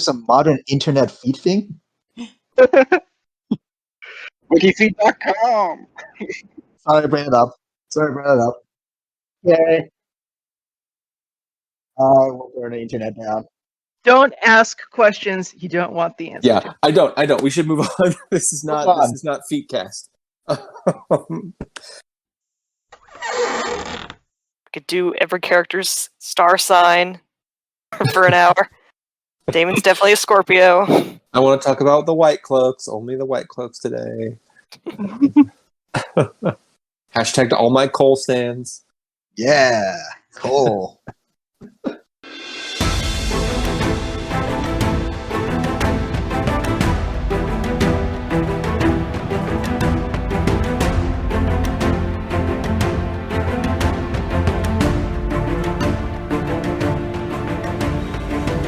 some modern internet feed thing? Wikifeed.com. Sorry to bring it up. Yay. We'll turn the internet down. Don't ask questions you don't want the answer Yeah, to. I don't. We should move on. This is not Feetcast. Could do every character's star sign for an hour. Damon's definitely a Scorpio. I want to talk about the White Cloaks. Only the White Cloaks today. Hashtag to all my coal stands. Yeah, cool.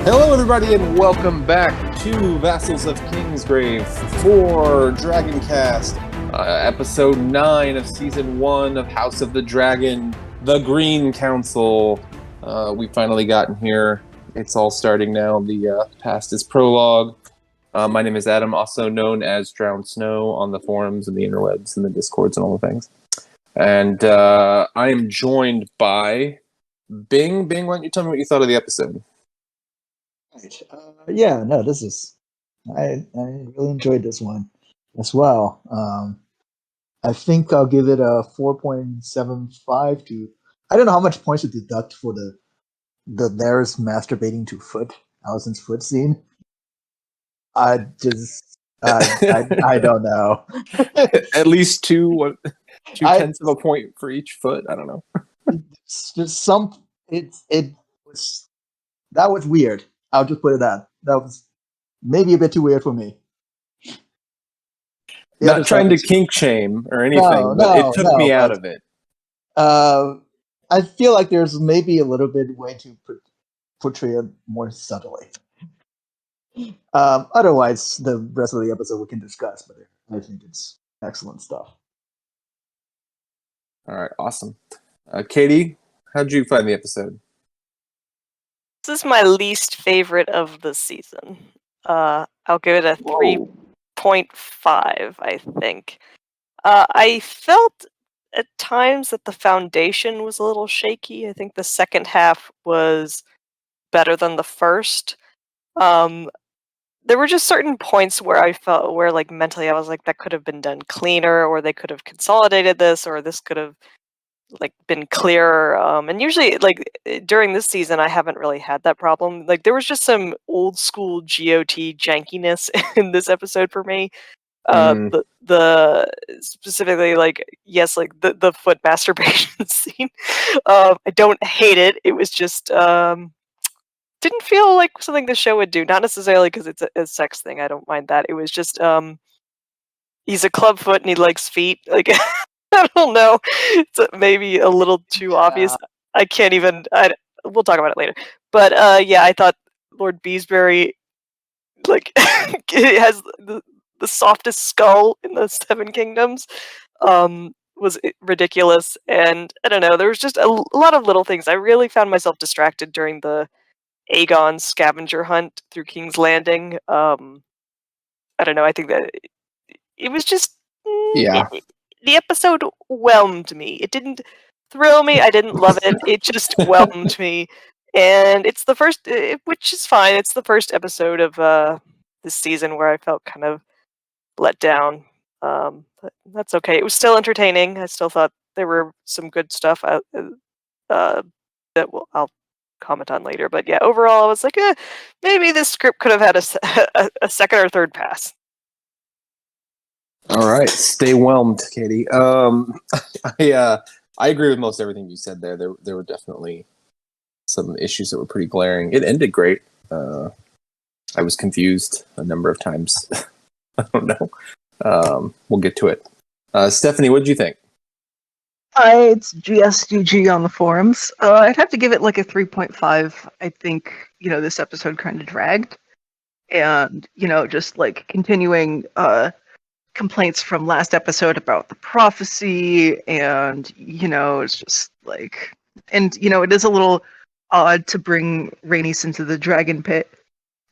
Hello, everybody, and welcome back to Vassals of Kingsgrave for DragonCast, episode 9 of season 1 of House of the Dragon, the Green Council. We've finally gotten here. It's all starting now. The past is Prologue. My name is Adam, also known as drownedsnow on the forums and the interwebs and the discords and all the things. And I am joined by Bing. Bing, why don't you tell me what you thought of the episode? Right. This is. I really enjoyed this one as well. I think I'll give it a 4.75 to. I don't know how much points to deduct for the Laris masturbating to Allison's foot scene. I don't know. At least two tenths of a point for each foot. I don't know. It's just that was weird. I'll just put it that was maybe a bit too weird for me. Not trying to kink shame or anything, but it took me out of it. I feel like there's maybe a little bit way to portray it more subtly. Otherwise, the rest of the episode we can discuss, but I think it's excellent stuff. All right, awesome. Katie, how'd you find the episode? This is my least favorite of the season. I'll give it a 3.5, I think. I felt at times that the foundation was a little shaky. I think the second half was better than the first. There were just certain points where I felt like mentally I was like, that could have been done cleaner, or they could have consolidated this, or this could have been clearer. And usually during this season I haven't really had that problem. There was just some old school GOT jankiness in this episode for me. The specifically the foot masturbation scene. I don't hate it. It was just didn't feel like something the show would do. Not necessarily because it's a sex thing. I don't mind that. It was just he's a clubfoot and he likes feet. I don't know. It's maybe a little too obvious. I can't even. We'll talk about it later. But I thought Lord Beesbury has the softest skull in the Seven Kingdoms. Was ridiculous, and I don't know. There was just a lot of little things. I really found myself distracted during the Aegon scavenger hunt through King's Landing. I don't know. I think that it was just the episode whelmed me. It didn't thrill me. I didn't love it. It just whelmed me. And it's the first, which is fine. It's the first episode of this season where I felt kind of let down. But that's okay. It was still entertaining. I still thought there were some good stuff that I'll comment on later. But yeah, overall, I was like, maybe this script could have had a second or third pass. All right, stay whelmed, Katie. I agree with most everything you said there. There were definitely some issues that were pretty glaring. It ended great. I was confused a number of times. I don't know. We'll get to it. Stephanie, what did you think? It's gsdg on the forums. I'd have to give it a 3.5. I think this episode kind of dragged, and just continuing complaints from last episode about the prophecy, and it's just and it is a little odd to bring Rhaenys into the dragon pit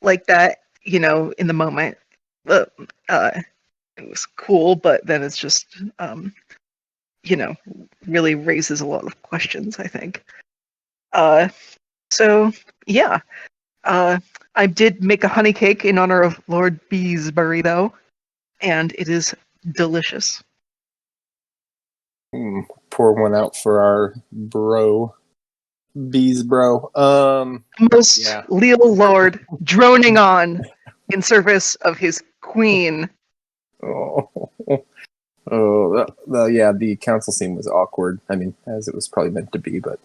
like that, in the moment. But it was cool, but then it's just, really raises a lot of questions, I think. So, yeah. I did make a honey cake in honor of Lord Beesbury, though, and it is delicious. Pour one out for our bro. Bees, bro. Most leal lord droning on in service of his queen. The council scene was awkward. I mean, as it was probably meant to be, but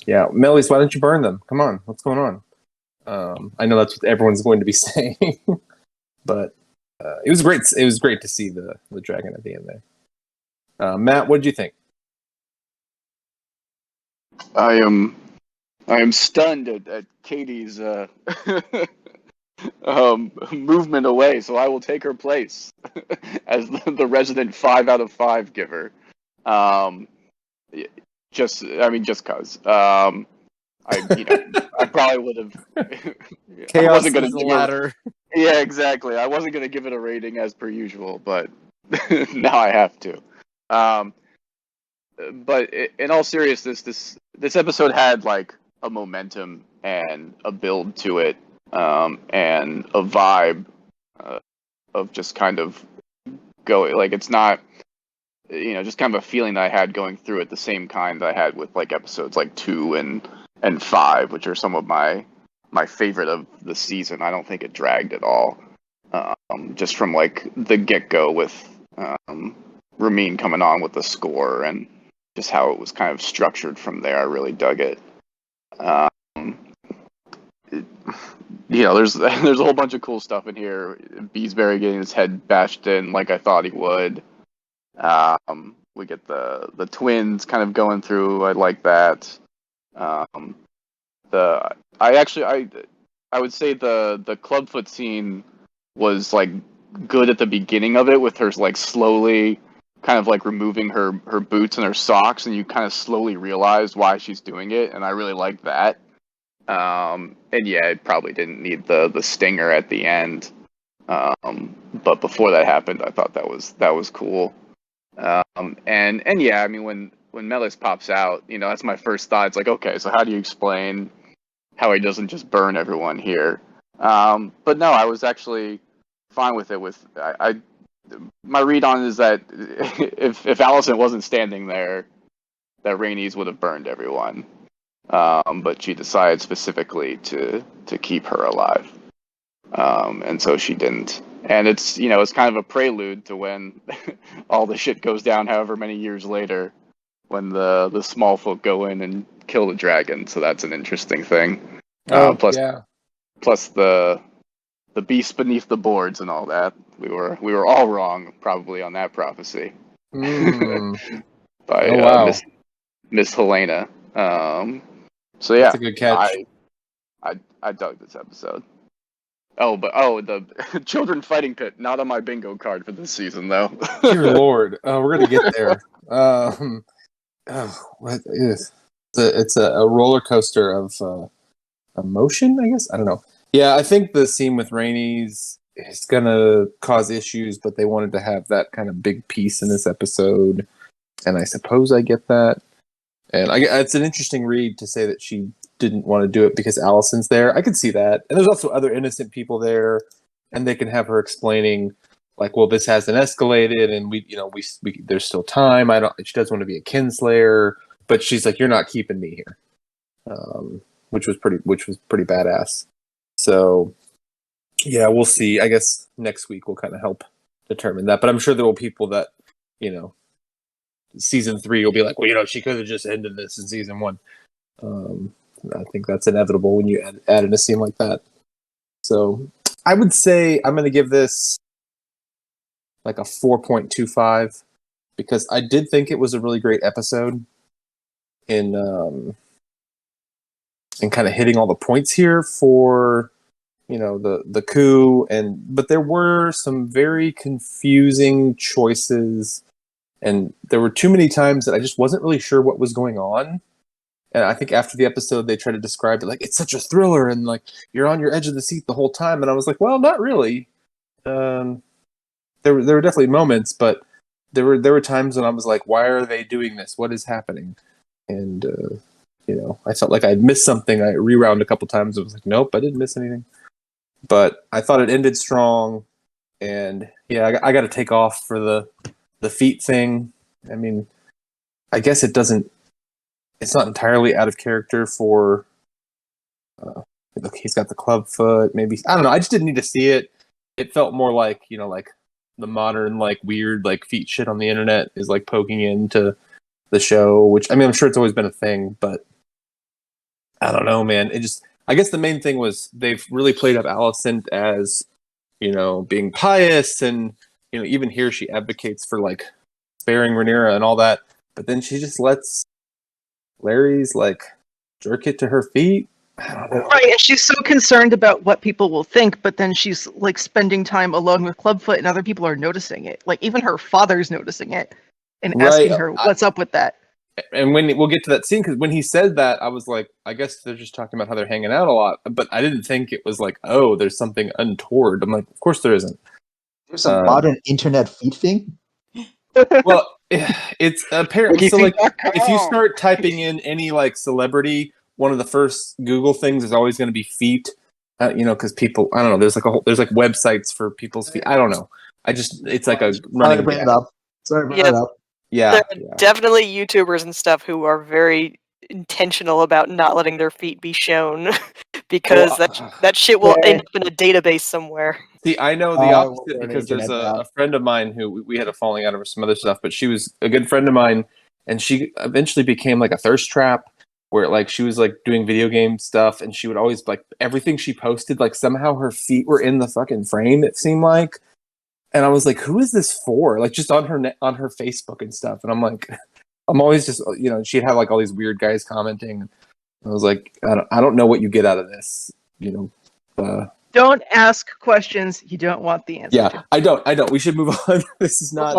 yeah. Melis, why don't you burn them? Come on, what's going on? I know that's what everyone's going to be saying, but it was great. It was great to see the dragon at the end there. Matt, what did you think? I am stunned at Katie's movement away, so I will take her place as the resident 5 out of 5 giver. Just cause. I probably would have. Chaos I wasn't gonna is the give ladder. Yeah, exactly. I wasn't gonna give it a rating as per usual, but now I have to. But in all seriousness, this episode had like a momentum and a build to it, and a vibe of just kind of going. Like it's not, just kind of a feeling that I had going through it, the same kind that I had with like episodes like 2 and 5, which are some of my favorite of the season. I don't think it dragged at all. Just from like the get go with Ramin coming on with the score and just how it was kind of structured from there. I really dug it. There's a whole bunch of cool stuff in here. Beesbury getting his head bashed in like I thought he would. We get the twins kind of going through. I like that. I would say the clubfoot scene was like good at the beginning of it, with her like slowly kind of like removing her boots and her socks, and you kind of slowly realize why she's doing it, and I really liked that. And yeah, it probably didn't need the stinger at the end, but before that happened, I thought that was cool. And yeah, I mean when Melis pops out, that's my first thought. It's like, okay, so how do you explain how he doesn't just burn everyone here? But no, I was actually fine with it. My read on it is that if Allison wasn't standing there, that Rhaenys would have burned everyone. But she decided specifically to keep her alive. And so she didn't. And it's kind of a prelude to when all the shit goes down however many years later, when the small folk go in and kill the dragon. So that's an interesting thing. Plus the beast beneath the boards and all that. We were all wrong probably on that prophecy. By Miss Helena. So yeah, that's a good catch. I dug this episode. The children fighting pit, not on my bingo card for this season though. Dear Lord, we're gonna get there. What is? It's a roller coaster of emotion, I guess. I don't know. Yeah, I think the scene with Rhaenys is gonna cause issues, but they wanted to have that kind of big piece in this episode, and I suppose I get that. And it's an interesting read to say that she didn't want to do it because Allison's there. I could see that, and there's also other innocent people there, and they can have her explaining, like, well, this hasn't escalated, and we there's still time. She doesn't want to be a kinslayer, but she's like, you're not keeping me here, which was pretty badass. So, yeah, we'll see. I guess next week will kind of help determine that. But I'm sure there will be people that, season 3 will be like, well, she could have just ended this in season 1. I think that's inevitable when you add in a scene like that. So I would say I'm going to give this like a 4.25 because I did think it was a really great episode in kind of hitting all the points here for the coup, but there were some very confusing choices, and there were too many times that I just wasn't really sure what was going on, And I think after the episode, they tried to describe it like it's such a thriller and like you're on your edge of the seat the whole time. And I was like, well, not really. There were definitely moments, but there were times when I was like, why are they doing this? What is happening? And I felt like I'd missed something. I rewound a couple times. I was like, nope, I didn't miss anything. But I thought it ended strong. And yeah, I got to take off for the feet thing. I mean, I guess it's not entirely out of character for, look, he's got the club foot, maybe, I don't know. I just didn't need to see it. It felt more like, like the modern, like weird, like feet shit on the internet is like poking into the show, which, I mean, I'm sure it's always been a thing, but I don't know, man. I guess the main thing was they've really played up Alicent as, being pious, and, even here she advocates for like sparing Rhaenyra and all that, but then she just lets Larry's like jerk it to her feet. I don't know. Right, and she's so concerned about what people will think, but then she's like spending time alone with Clubfoot, and other people are noticing it. Like even her father's noticing it and asking her, "What's up with that?" And when we'll get to that scene, because when he said that, I was like, I guess they're just talking about how they're hanging out a lot, but I didn't think it was like, oh, there's something untoward. I'm like, of course there isn't. There's a modern internet feed thing. Well, it's apparently so. Like, if you start typing in any like celebrity, one of the first Google things is always going to be feet. Because people, I don't know. There's like websites for people's feet. I don't know. It's like a running. Sorry to bring it up. Yeah, there are definitely YouTubers and stuff who are very intentional about not letting their feet be shown because that shit will end up in a database somewhere. See, I know the opposite because there's a friend of mine who we had a falling out over some other stuff, but she was a good friend of mine, and she eventually became like a thirst trap where like she was like doing video game stuff, and she would always like everything she posted, like somehow her feet were in the fucking frame, it seemed like. And I was like, who is this for? Like just on her Facebook and stuff. And I'm like, I'm always just, she'd have like all these weird guys commenting. I was like, I don't know what you get out of this, Don't ask questions you don't want the answer to. I don't. We should move on. This is not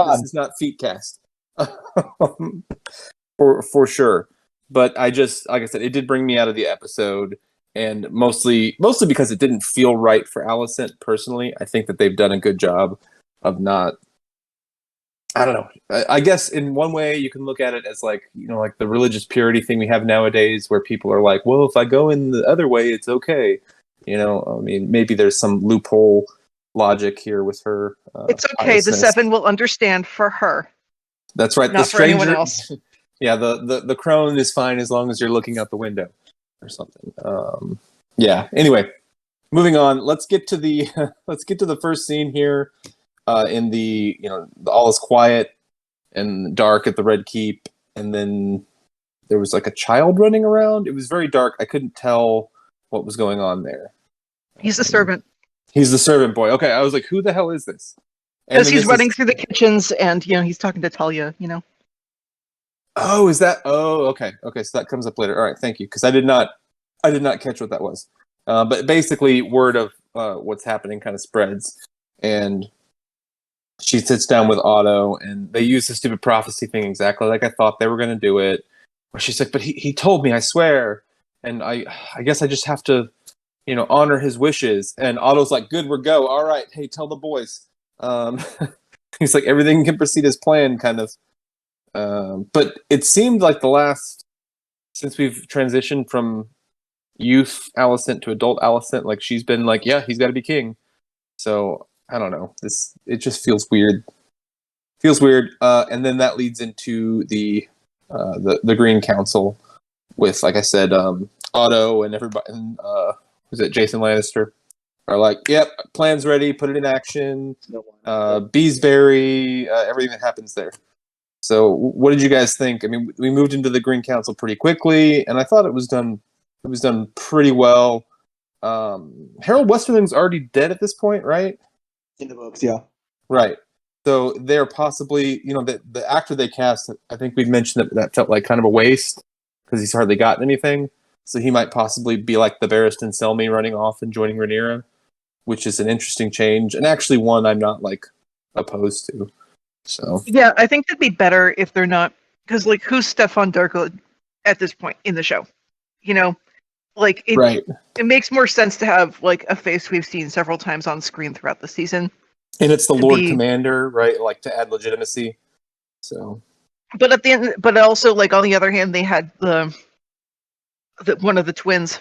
Feetcast. for sure. But I just, like I said, it did bring me out of the episode, and mostly because it didn't feel right for Alicent personally. I think that they've done a good job of not, I don't know. I guess in one way you can look at it as like, like the religious purity thing we have nowadays where people are like, well, if I go in the other way, it's okay. I mean, maybe there's some loophole logic here with her. It's okay. The Seven will understand for her. That's right. Not the stranger, for anyone else. Yeah, the crone is fine as long as you're looking out the window or something. Yeah. Anyway, moving on. Let's get to the first scene here. In the all is quiet and dark at the Red Keep, and then there was like a child running around. It was very dark. I couldn't tell what was going on there. He's the servant. He's the servant boy. Okay, I was like, who the hell is this? Because he's running through the kitchens, and he's talking to Talia. Oh, is that? Oh, okay. So that comes up later. All right, thank you. Because I did not catch what that was. But basically, word of what's happening kind of spreads, and she sits down with Otto, and they use the stupid prophecy thing exactly like I thought they were going to do it. Where she's like, but he told me, I swear. And I guess I just have to, honor his wishes. And Otto's like, good, we're go. All right. Hey, tell the boys. He's like, everything can proceed as planned, kind of. But it seemed like since we've transitioned from youth Alicent to adult Alicent, like she's been like, yeah, he's got to be king. So I don't know. It just feels weird. And then that leads into the Green Council with, like I said, Otto and everybody. And, was it Jason Lannister? Are like, yep, plan's ready. Put it in action. Beesbury, everything that happens there. So, what did you guys think? I mean, we moved into the Green Council pretty quickly, and I thought it was done pretty well. Harold Westerling's already dead at this point, right? In the books, yeah. Right. So they're possibly, the actor they cast, I think we'd mentioned that felt like kind of a waste because he's hardly gotten anything. So he might possibly be like the Barristan Selmy running off and joining Rhaenyra, which is an interesting change, and actually one I'm not like opposed to. So yeah, I think that'd be better if they're not, because like who's Stefan Darko at this point in the show. You know, like it Right. it makes more sense to have like a face we've seen several times on screen throughout the season. And it's the To Lord be- Commander, right? Like to add legitimacy. So But at the end, but also like on the other hand, they had the one of the twins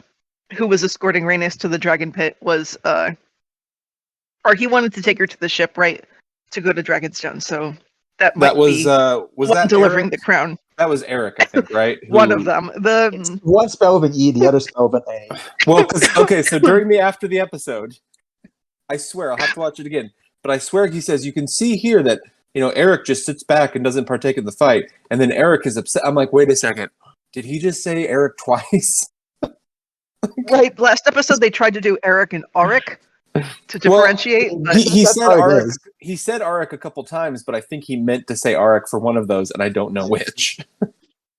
who was escorting Rhaenys to the dragon pit was or he wanted to take her to the ship, right, to go to Dragonstone. So that might that was be was one that delivering Eric? the crown. That was Eric, I think, right? One Who- of them. One spell with an E, the other spell with an A. Well, okay, so during the after the episode, I swear I'll have to watch it again. But I swear he says you can see here that Eric just sits back and doesn't partake in the fight, and then Eric is upset. I'm like, wait a second, did he just say Eric twice? Right. Last episode they tried to do Eric and Auric to differentiate. But He That's said how it Auric. is. He said Auric a couple times, but I think he meant to say Auric for one of those, and I don't know which.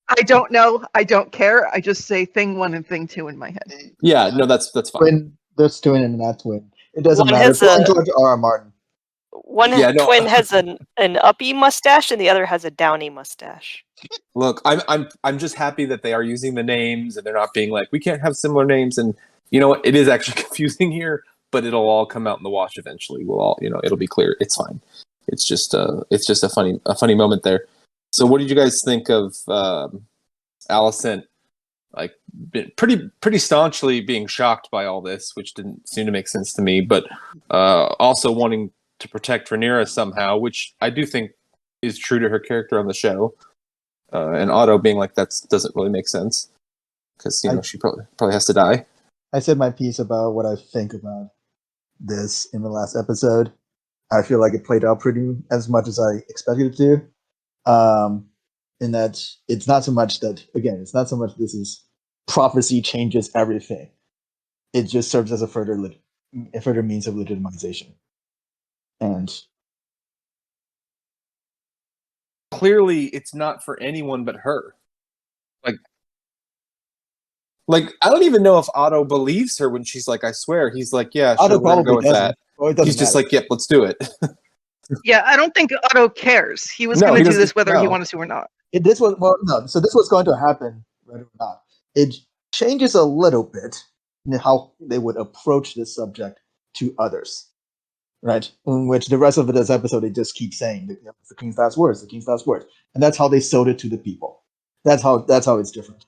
I don't know. I don't care. I just say thing 1 and thing 2 in my head. Yeah, no, that's fine. Twin, there's twin and not twin. It doesn't One matter. has Phil and a- George R. R. Martin. One Yeah, no. twin has an uppy mustache, and the other has a downy mustache. Look, I'm just happy that they are using the names and they're not being like we can't have similar names. And you know what? It is actually confusing here, but it'll all come out in the wash eventually. We'll all it'll be clear. It's fine. It's just a funny moment there. So, what did you guys think of Alicent? Like, pretty staunchly being shocked by all this, which didn't seem to make sense to me, but also wanting to protect Rhaenyra somehow, which I do think is true to her character on the show. And Otto being like, that doesn't really make sense because she probably has to die. I said my piece about what I think about this in the last episode. I feel like it played out pretty as much as I expected it to. In that it's not so much this is prophecy changes everything. It just serves as a further means of legitimization. And Clearly, it's not for anyone but her. Like I don't even know if Otto believes her when she's like, I swear. He's like, yeah, sure, Otto we're gonna go probably with doesn't. that. Or it doesn't He's just matter. like, yep, let's do it. Yeah, I don't think Otto cares. He was No, going he to do doesn't- this whether he no. wanted to or not. So this was going to happen, whether or not. It changes a little bit in how they would approach this subject to others, right? In which the rest of this episode, they just keep saying the king's last words, the king's last words, and that's how they sold it to the people. That's how it's different.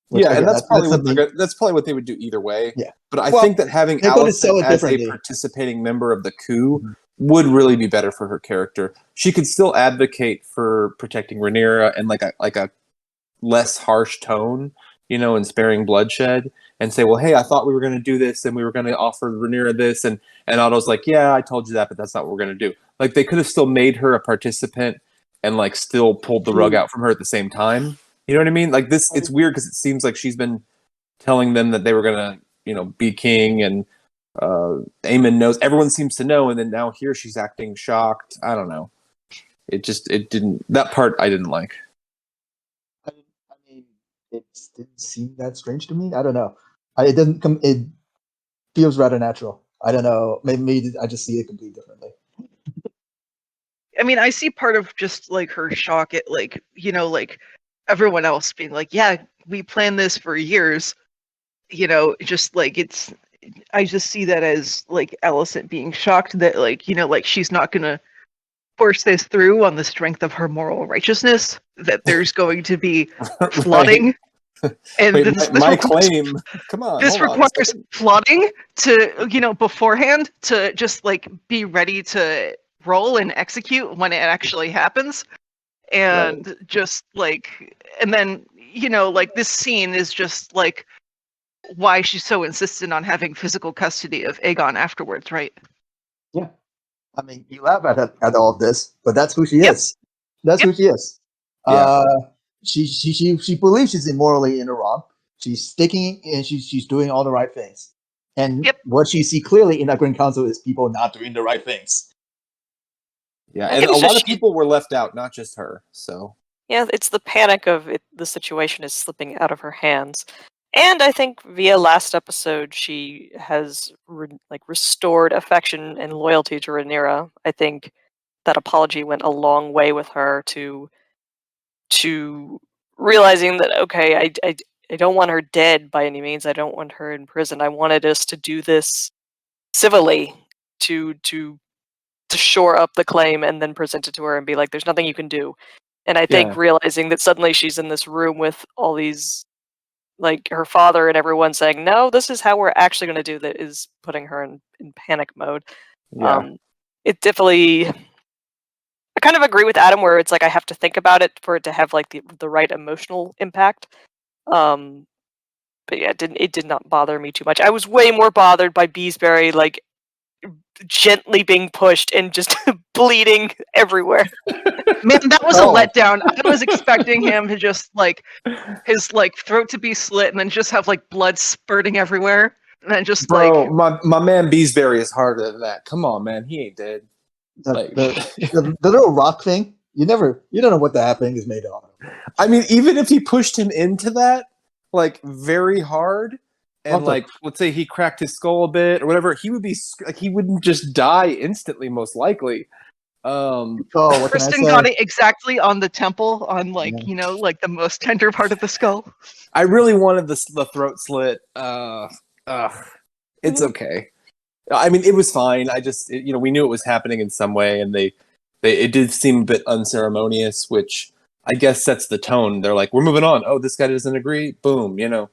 Which, Yeah, and again, that's probably something- that's probably what they would do either way. Yeah. But I Well, think that having they're going to sell Alicent it as a differently. participating member of the coup would really be better for her character. She could still advocate for protecting Rhaenyra and like a less harsh tone, and sparing bloodshed, and say, well, hey, I thought we were going to do this and we were going to offer Rhaenyra this, and Otto's like, yeah, I told you that, but that's not what we're going to do. Like they could have still made her a participant and like still pulled the rug out from her at the same time. You know what I mean? Like this, it's weird because it seems like she's been telling them that they were going to, be king, and Aemon knows. Everyone seems to know, and then now here she's acting shocked. I don't know. It didn't. That part I didn't like. I mean, it didn't seem that strange to me. I don't know. It doesn't come. It feels rather natural. I don't know. Maybe I just see it completely differently. I mean, I see part of just like her shock at like, like everyone else being like, yeah, we planned this for years. Just like I just see that as like Alicent being shocked that like, like she's not gonna force this through on the strength of her moral righteousness, that there's going to be flooding. And Wait, this my requires- claim. Come on. This hold on a requires second. plotting to, beforehand to just like be ready to roll and execute when it actually happens. And just like, and then, like this scene is just like why she's so insistent on having physical custody of Aegon afterwards, right? Yeah. I mean, you laugh at all of this, but that's who she Yep. is. That's who she is. Yeah. She believes she's immorally in the wrong. She's sticking and she's doing all the right things. And Yep. what she see clearly in that Grand Council is people not doing the right things. Yeah, I and think a it's lot just of people were left out, not just her. So Yeah, it's the panic of it, the situation is slipping out of her hands. And I think via last episode, she has restored affection and loyalty to Rhaenyra. I think that apology went a long way with her to realizing that, okay, I don't want her dead by any means. I don't want her in prison. I wanted us to do this civilly, to shore up the claim and then present it to her and be like, there's nothing you can do. And I think Yeah. realizing that suddenly she's in this room with all these, like, her father and everyone saying, no, this is how we're actually going to do that, is putting her in panic mode. Yeah. It definitely, I kind of agree with Adam where it's like I have to think about it for it to have like the right emotional impact. But yeah, it did not bother me too much. I was way more bothered by Beesbury like gently being pushed and just bleeding everywhere. Man, that was Oh. a letdown. I was expecting him to just like his like throat to be slit and then just have like blood spurting everywhere. And then just Bro, like my man Beesbury is harder than that. Come on, man. He ain't dead. Like, The little rock thing, you don't know what that thing is made of. I mean, even if he pushed him into that, like, very hard, and, Also- like, let's say he cracked his skull a bit or whatever, he would be, like, he wouldn't just die instantly, most likely. Oh, what can I Kristen say? got it exactly on the temple, on like, Yeah. you know, like the most tender part of the skull. I really wanted the throat slit. It's okay. I mean, it was fine. I just, we knew it was happening in some way, and it did seem a bit unceremonious, which I guess sets the tone. They're like, we're moving on. Oh, this guy doesn't agree. Boom, Yeah,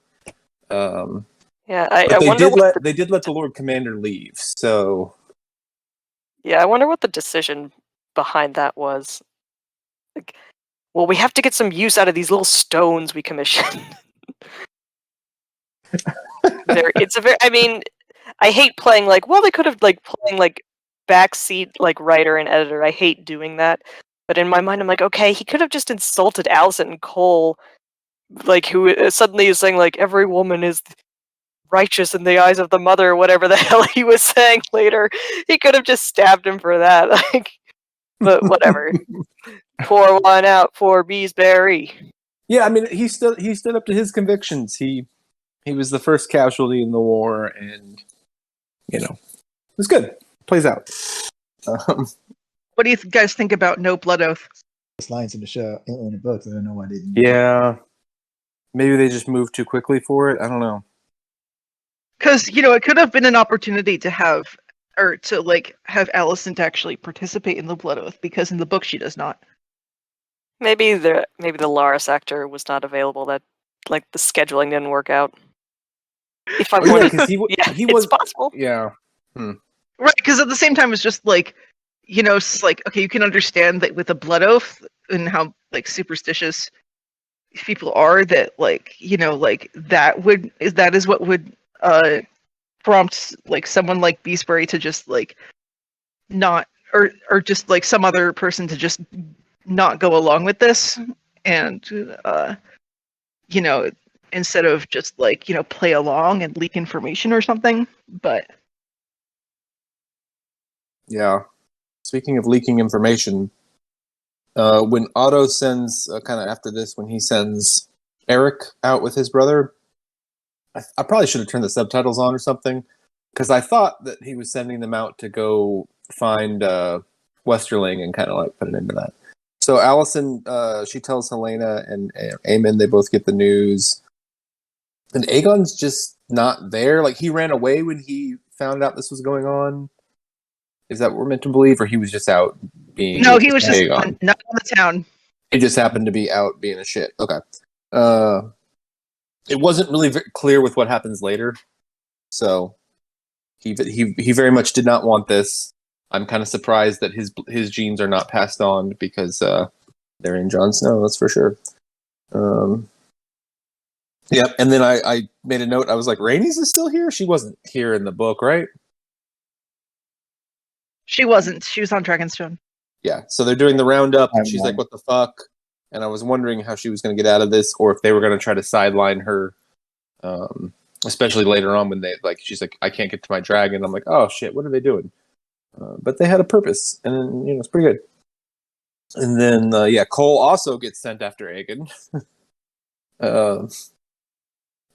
But I they wonder they did let the Lord Commander leave. So I wonder what the decision behind that was. Like, well, we have to get some use out of these little stones we commissioned. I mean, I hate playing like, well, they could have like playing like backseat like writer and editor. I hate doing that. But in my mind, I'm like, okay, he could have just insulted Allison and Cole, like, who suddenly is saying like every woman is righteous in the eyes of the mother, or whatever the hell he was saying later. He could have just stabbed him for that. Like, but whatever. Pour one out for Beesbury. yeah, I mean, he stood up to his convictions. He was the first casualty in the war, and it was good. Plays out. What do you guys think about No Blood Oath? There's lines in the show in the books. I don't know why they didn't. Yeah, maybe they just moved too quickly for it. I don't know. Because it could have been an opportunity to have Allison to actually participate in the Blood Oath, because in the book she does not. Maybe the Laris actor was not available. That like the scheduling didn't work out. If I wanted, because he was it's possible. Yeah. Right, because at the same time it's just like, it's like, okay, you can understand that with a Blood Oath and how like superstitious people are, that like, like that is what would prompt like someone like Beesbury to just like not, or just like some other person to just not go along with this, and instead of just like play along and leak information or something. But Yeah. Speaking of leaking information, when Otto sends kind of after this, when he sends Eric out with his brother, I probably should have turned the subtitles on or something, because I thought that he was sending them out to go find Westerling and kind of like put an end to that. So Allison, she tells Helena and Eamon, they both get the news. And Aegon's just not there. Like, he ran away when he found out this was going on. Is that what we're meant to believe? Or he was just out being... No, he was just Aegon? not on the town. He just happened to be out being a shit. Okay. It wasn't really clear with what happens later. So he very much did not want this. I'm kind of surprised that his genes are not passed on, because they're in Jon Snow, that's for sure. Yeah, and then I made a note. I was like, Rhaenys is still here? She wasn't here in the book, right? She wasn't. She was on Dragonstone. Yeah, so they're doing the roundup, and she's like, what the fuck? And I was wondering how she was going to get out of this, or if they were going to try to sideline her, especially later on when she's like, I can't get to my dragon. I'm like, oh shit, what are they doing? But they had a purpose, and it's pretty good. And then, Cole also gets sent after Aegon.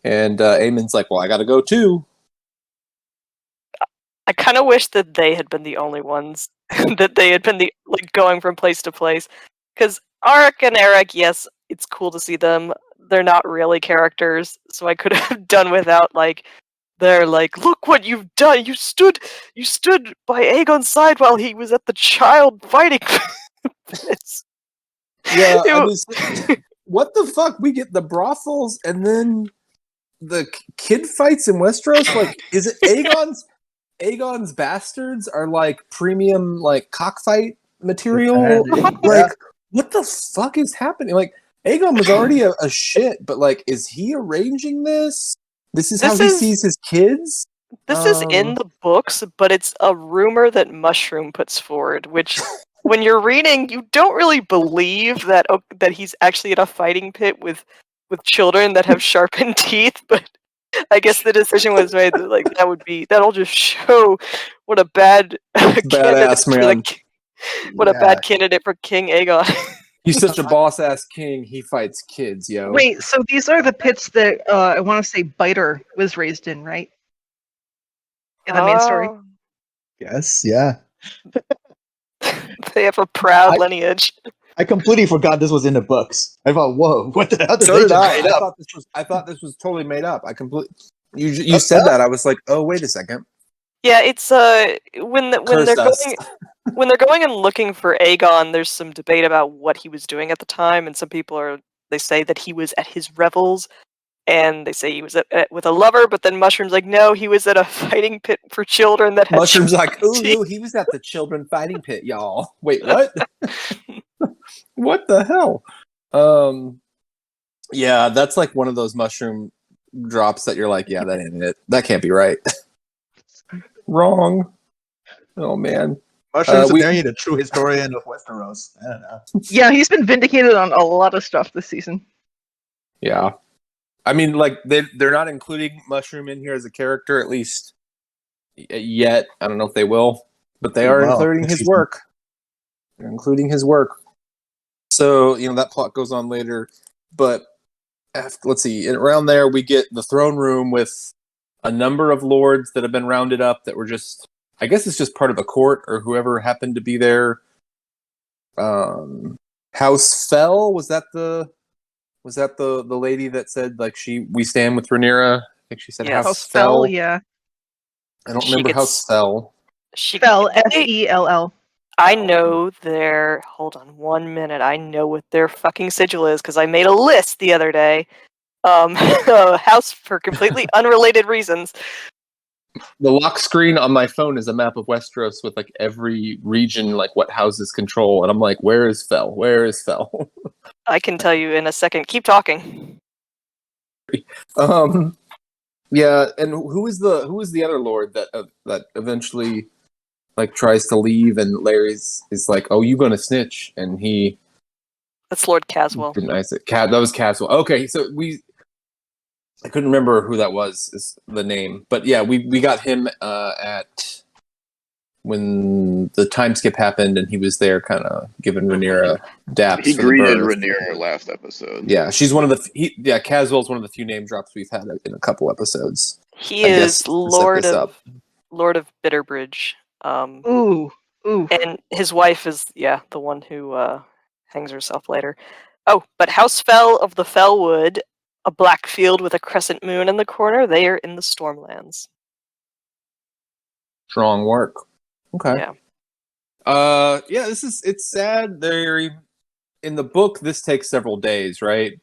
And Aemon's like, well, I gotta go too. I kind of wish that they had been the only ones, that they had been going from place to place. Because Arik and Eric, yes, it's cool to see them. They're not really characters, so I could have done without they're like, look what you've done. You stood by Aegon's side while he was at the child fighting. Yeah, I It mean, what the fuck? We get the brothels and then the kid fights in Westeros. Like, is it Aegon's bastards are like premium like cockfight material? Like, what the fuck is happening? Like, Aegon was already a shit, but like, is he arranging this? This is how he sees his kids? This is in the books, but it's a rumor that Mushroom puts forward, which when you're reading, you don't really believe that he's actually in a fighting pit with children that have sharpened teeth, but I guess the decision was made that that'll just show what a bad badass man. What a bad candidate for King Aegon. He's such a boss-ass king, he fights kids, yo. Wait, so these are the pits that I want to say Biter was raised in, right? In the main story? Yes, yeah. They have a proud lineage. I completely forgot this was in the books. I thought, whoa, what the hell? So did I. I thought this was totally made up. You said that. I was like, oh, wait a second. Yeah, it's when they're going and looking for Aegon, there's some debate about what he was doing at the time, and some people they say that he was at his revels, and they say he was with a lover, but then Mushroom's like, no, he was at a fighting pit for children that had Mushroom's like, ooh, he was at the children fighting pit, y'all. Wait, what? What the hell? Yeah, that's like one of those mushroom drops that you're like, yeah, that ain't it. That can't be right. Wrong. Oh man. Mushroom's apparently the true historian of Westeros. I don't know. Yeah, he's been vindicated on a lot of stuff this season. Yeah. I mean, like, they're not including Mushroom in here as a character, at least yet. I don't know if they will, but they are including his work. They're including his work. So, that plot goes on later. But, let's see, around there we get the throne room with a number of lords that have been rounded up that were just, I guess it's just part of the court or whoever happened to be there. House Fell, was that the lady that said like we stand with Rhaenyra? I think she said House Fell. Yeah. I don't remember House Fell. Fell, Fell. I know hold on 1 minute. I know what their fucking sigil is because I made a list the other day. House for completely unrelated reasons. The lock screen on my phone is a map of Westeros with like every region, like what houses control, and I'm like, where is Fell? Where is Fell? I can tell you in a second. Keep talking. Yeah, and who is the other lord that eventually like tries to leave, and Larry's is like, oh, you gonna snitch, and that's Lord Caswell. Denies it. That was Caswell. Okay, so I couldn't remember who that was, is the name. But yeah, we got him at when the time skip happened and he was there kind of giving Rhaenyra daps. He greeted Rhaenyra last episode. Yeah, she's one of the Caswell's one of the few name drops we've had in a couple episodes. He is Lord of Bitterbridge. Ooh. And his wife is the one who hangs herself later. Oh, but House Fell of the Fellwood, a black field with a crescent moon in the corner. They are in the Stormlands. Strong work. Okay. Yeah. It's sad. They're in the book. This takes several days, right?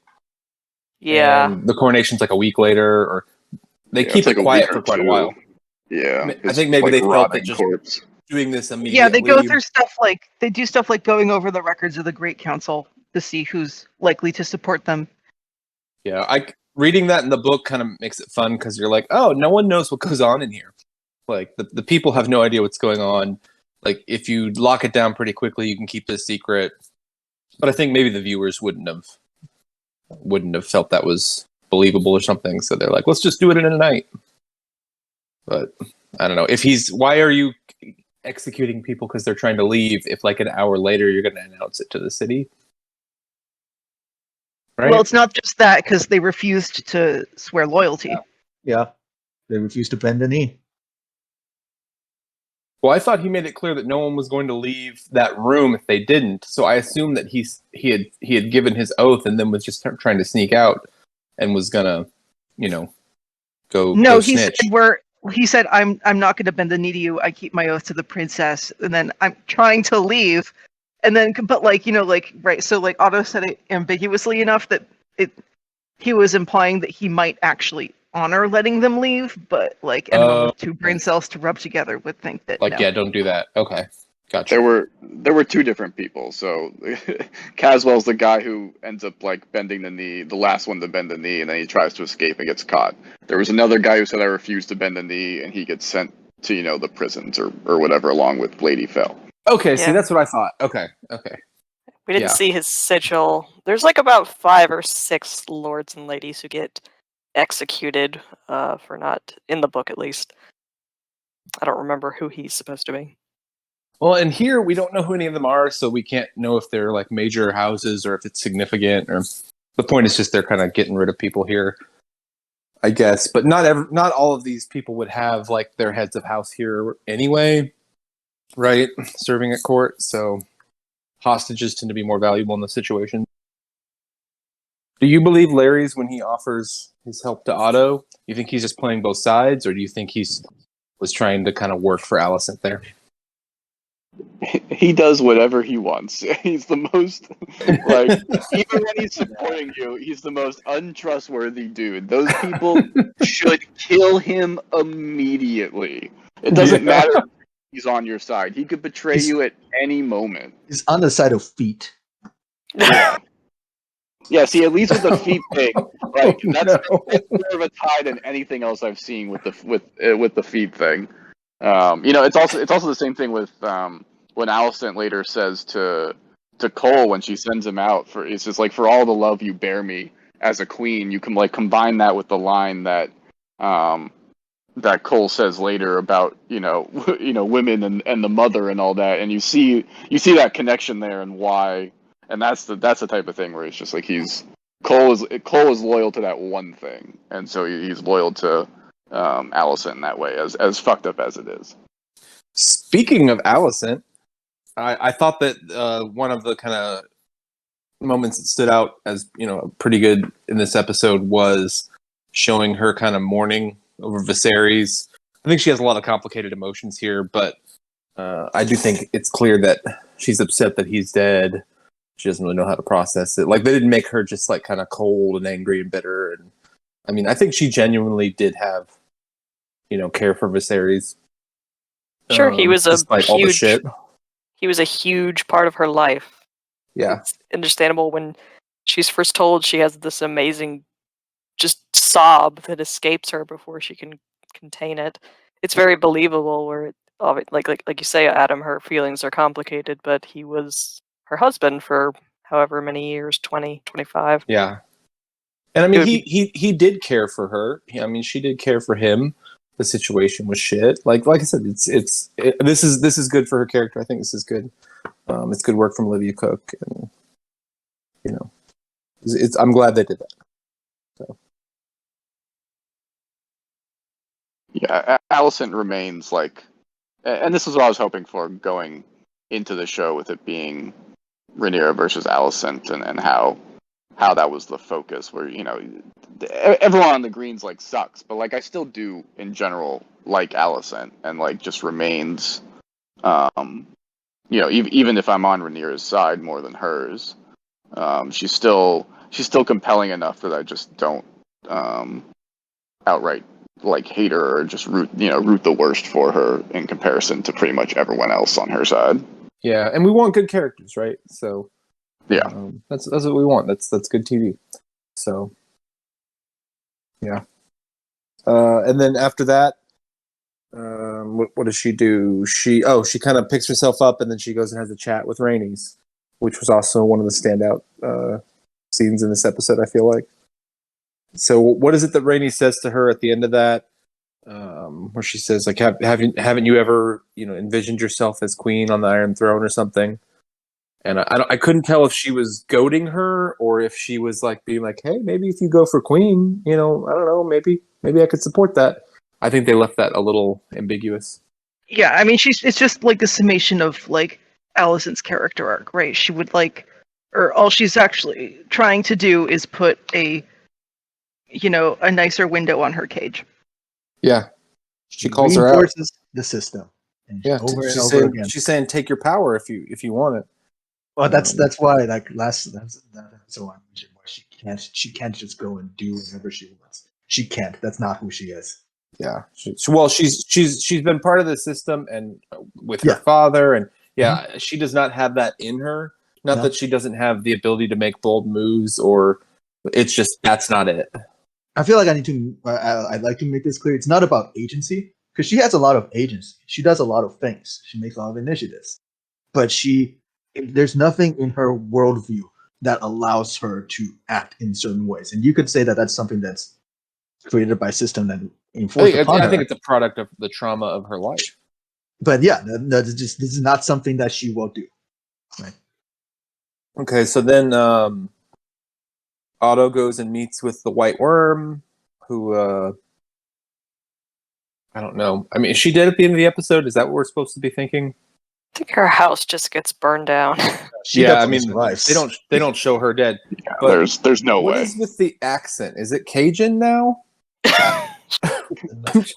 Yeah. And the coronation's like a week later, or they keep it quiet for quite a while. Yeah. I think maybe they felt that just doing this immediately. Yeah, they go through stuff like going over the records of the Great Council to see who's likely to support them. Yeah, reading that in the book kind of makes it fun because you're like, oh, no one knows what goes on in here. Like the people have no idea what's going on. Like if you lock it down pretty quickly, you can keep this secret. But I think maybe the viewers wouldn't have felt that was believable or something. So they're like, let's just do it in a night. But I don't know. Why are you executing people because they're trying to leave if like an hour later you're going to announce it to the city? Right? Well, it's not just that, because they refused to swear loyalty. Yeah. They refused to bend the knee. Well, I thought he made it clear that no one was going to leave that room if they didn't. So I assumed that he had given his oath and then was just trying to sneak out and was gonna, go snitch. He said I'm not going to bend the knee to you. I keep my oath to the princess, and then I'm trying to leave, and then but right. So like Otto said it ambiguously enough that he was implying that he might actually honor letting them leave, but like anyone with two brain cells to rub together would think that no. Yeah, don't do that. Okay, gotcha. There were two different people. So Caswell's the guy who ends up like bending the knee, the last one to bend the knee, and then he tries to escape and gets caught. There was another guy who said I refused to bend the knee, and he gets sent to the prisons or whatever along with Lady Fell. Okay, Yeah. see, that's what I thought. Okay. We didn't see his sigil. There's like about 5 or 6 lords and ladies who get executed for not, in the book at least. I don't remember who he's supposed to be. Well, and here we don't know who any of them are, so we can't know if they're like major houses or if it's significant. Or the point is just they're kind of getting rid of people here, I guess. But not all of these people would have like their heads of house here anyway, right? Serving at court, so hostages tend to be more valuable in the situation. Do you believe Larry's when he offers his help to Otto? You think he's just playing both sides, or do you think was trying to kind of work for Alicent there? He does whatever he wants. He's the most like even when he's supporting you, he's the most untrustworthy dude. Those people should kill him immediately. It doesn't matter if he's on your side. He could betray you at any moment. He's on the side of feet. Yeah, see, at least with the feet thing, like that's more of a tie than anything else I've seen with the feet thing. It's also the same thing with when Alicent later says to Cole when she sends him out it's just like for all the love you bear me as a queen. You can like combine that with the line that that Cole says later about women and the mother and all that, and you see that connection there and why. And that's the type of thing where it's just like Cole is loyal to that one thing, and so he's loyal to Alicent in that way, as fucked up as it is. Speaking of Alicent, I thought that one of the kind of moments that stood out as pretty good in this episode was showing her kind of mourning over Viserys. I think she has a lot of complicated emotions here, but I do think it's clear that she's upset that he's dead. She doesn't really know how to process it. Like, they didn't make her just like kind of cold and angry and bitter. And I mean, I think she genuinely did have, care for Viserys. Sure, he was all the shit. He was a huge part of her life. Yeah, it's understandable when she's first told she has this amazing, just sob that escapes her before she can contain it. It's very believable. Where like you say, Adam, her feelings are complicated, but he was her husband for however many years, 20, 25. Yeah. And I mean, he did care for her. I mean, she did care for him. The situation was shit. Like I said, this is good for her character. I think this is good. It's good work from Olivia Cook, and I'm glad they did that. So. Yeah, Alicent remains like, and this is what I was hoping for going into the show, with it being Rhaenyra versus Alicent, and how that was the focus, where everyone on the Greens like sucks, but like I still do in general like Alicent, and like just remains even if I'm on Rhaenyra's side more than hers, she's still compelling enough that I just don't outright like hate her or just root the worst for her in comparison to pretty much everyone else on her side. Yeah, and we want good characters, right? So yeah, that's what we want. That's good TV. So yeah, and then after that, what does she do? She kind of picks herself up, and then she goes and has a chat with Rhaenys, which was also one of the standout scenes in this episode, I feel like. So what is it that Rhaenys says to her at the end of that? Where she says, like, haven't you ever, envisioned yourself as queen on the Iron Throne or something? And I couldn't tell if she was goading her or if she was like being like, hey, maybe if you go for queen, I don't know, maybe I could support that. I think they left that a little ambiguous. Yeah, I mean, it's just like the summation of like Allison's character arc, right? She would like, or all she's actually trying to do is put a nicer window on her cage. Yeah. She calls her out. Reinforces the system. And Yeah, over and she's over saying again. she's saying take your power if you want it. Well, that's why like that's so I mentioned why she can't just go and do whatever she wants. She can't. That's not who she is. Yeah. She's been part of the system and with her Yeah. father, and she does not have that in her. Not that she doesn't have the ability to make bold moves, or it's just that's not it. I feel like I'd like to make this clear. It's not about agency because she has a lot of agency. She does a lot of things. She makes a lot of initiatives, but there's nothing in her worldview that allows her to act in certain ways. And you could say that that's something that's created by system that enforced upon her. I think it's a product of the trauma of her life. But yeah, this is not something that she will do. Right. Okay, so then Otto goes and meets with the White Worm, who I don't know. I mean, is she dead at the end of the episode? Is that what we're supposed to be thinking? I think her house just gets burned down. I mean, they don't show her dead. Yeah, but there's no way. What is with the accent? Is it Cajun now?